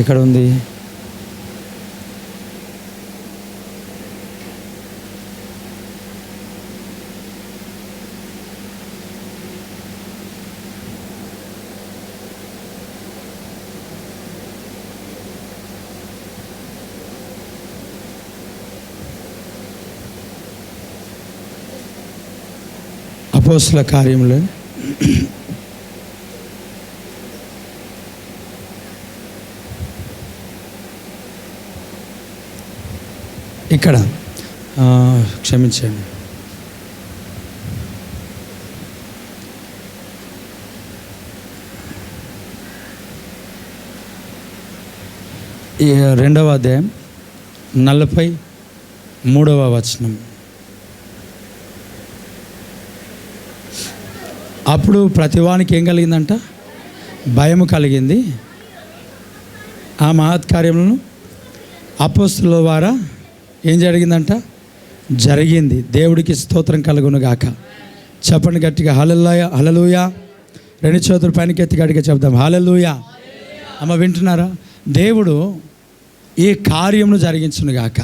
ఎక్కడ ఉంది? అపోస్తల కార్యములు ఇక్కడ క్షమించండి, ఈ 2వ అధ్యాయం 43వ వచనం. అప్పుడు ప్రతివానికి ఏం కలిగిందంట? భయము కలిగింది. ఆ మహత్కార్యములను అపోస్తలుల ద్వారా ఏం జరిగిందంట? జరిగింది. దేవుడికి స్తోత్రం కలుగును గాక. చెప్పండి గట్టిగా, హల్లెలూయా, హల్లెలూయా. 2 చేతుల పైనకి ఎత్తి గట్టిగా చెప్తాం, హల్లెలూయా. అమ్మ వింటున్నారా? దేవుడు ఈ కార్యమును జరిగించును గాక.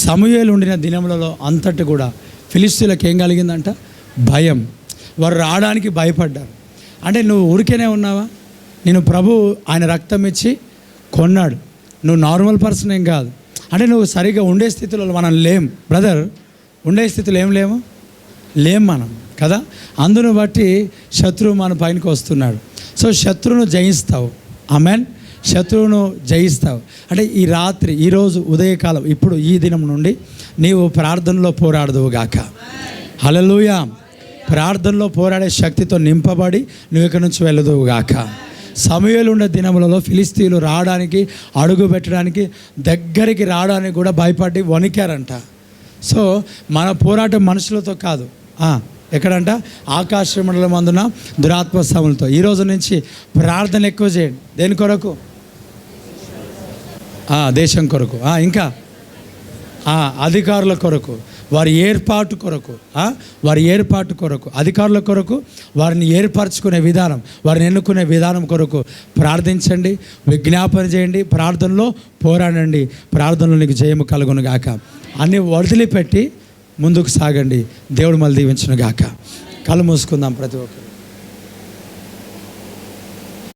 సమూయేలు ఉండిన దినములలో అంతటి కూడా ఫిలిష్తీయులకు ఏం కలిగిందంట? భయం. వారు రావడానికి భయపడ్డారు. అంటే నువ్వు ఊరికేనే ఉన్నావా? నేను ప్రభు ఆయన రక్తం ఇచ్చి కొన్నాడు. నువ్వు నార్మల్ పర్సన్ ఏం కాదు. అంటే నువ్వు సరిగ్గా ఉండే స్థితిలో మనం లేం బ్రదర్. ఉండే స్థితిలో లేం మనం కదా. అందును బట్టి శత్రువు మన పైనకి వస్తున్నాడు. సో శత్రువును జయిస్తావు. ఆమెన్. శత్రువును జయిస్తావు. అంటే ఈ రాత్రి, ఈరోజు ఉదయకాలం, ఇప్పుడు ఈ దినం నుండి నీవు ప్రార్థనలో పోరాడదువు గాక. హల్లెలూయా. ప్రార్థనలో పోరాడే శక్తితో నింపబడి నువ్వు ఇక్కడి నుంచి వెళ్ళదువు గాక. సమూయేలు ఉండే దినములలో ఫిలిష్తీయులు రావడానికి, అడుగు పెట్టడానికి, దగ్గరికి రావడానికి కూడా భయపడి వణికారంట. సో మన పోరాటం మనుషులతో కాదు. ఎక్కడంట? ఆకాశ మండలం అందున దురాత్మ సమూలతో. ఈరోజు నుంచి ప్రార్థన ఎక్కువ చేయండి. దేని కొరకు? దేశం కొరకు, ఇంకా అధికారుల కొరకు, వారి ఏర్పాటు కొరకు, అధికారుల కొరకు, వారిని ఏర్పరచుకునే విధానం, వారిని ఎన్నుకునే విధానం కొరకు ప్రార్థించండి, విజ్ఞాపన చేయండి, ప్రార్థనలో పోరాడండి. ప్రార్థనలో నీకు జయము కలుగును గాక. అన్నీ వదిలిపెట్టి ముందుకు సాగండి. దేవుడు మళ్ళీ దీవించును గాక. కళ్ళు మూసుకుందాం ప్రతి ఒక్కరు.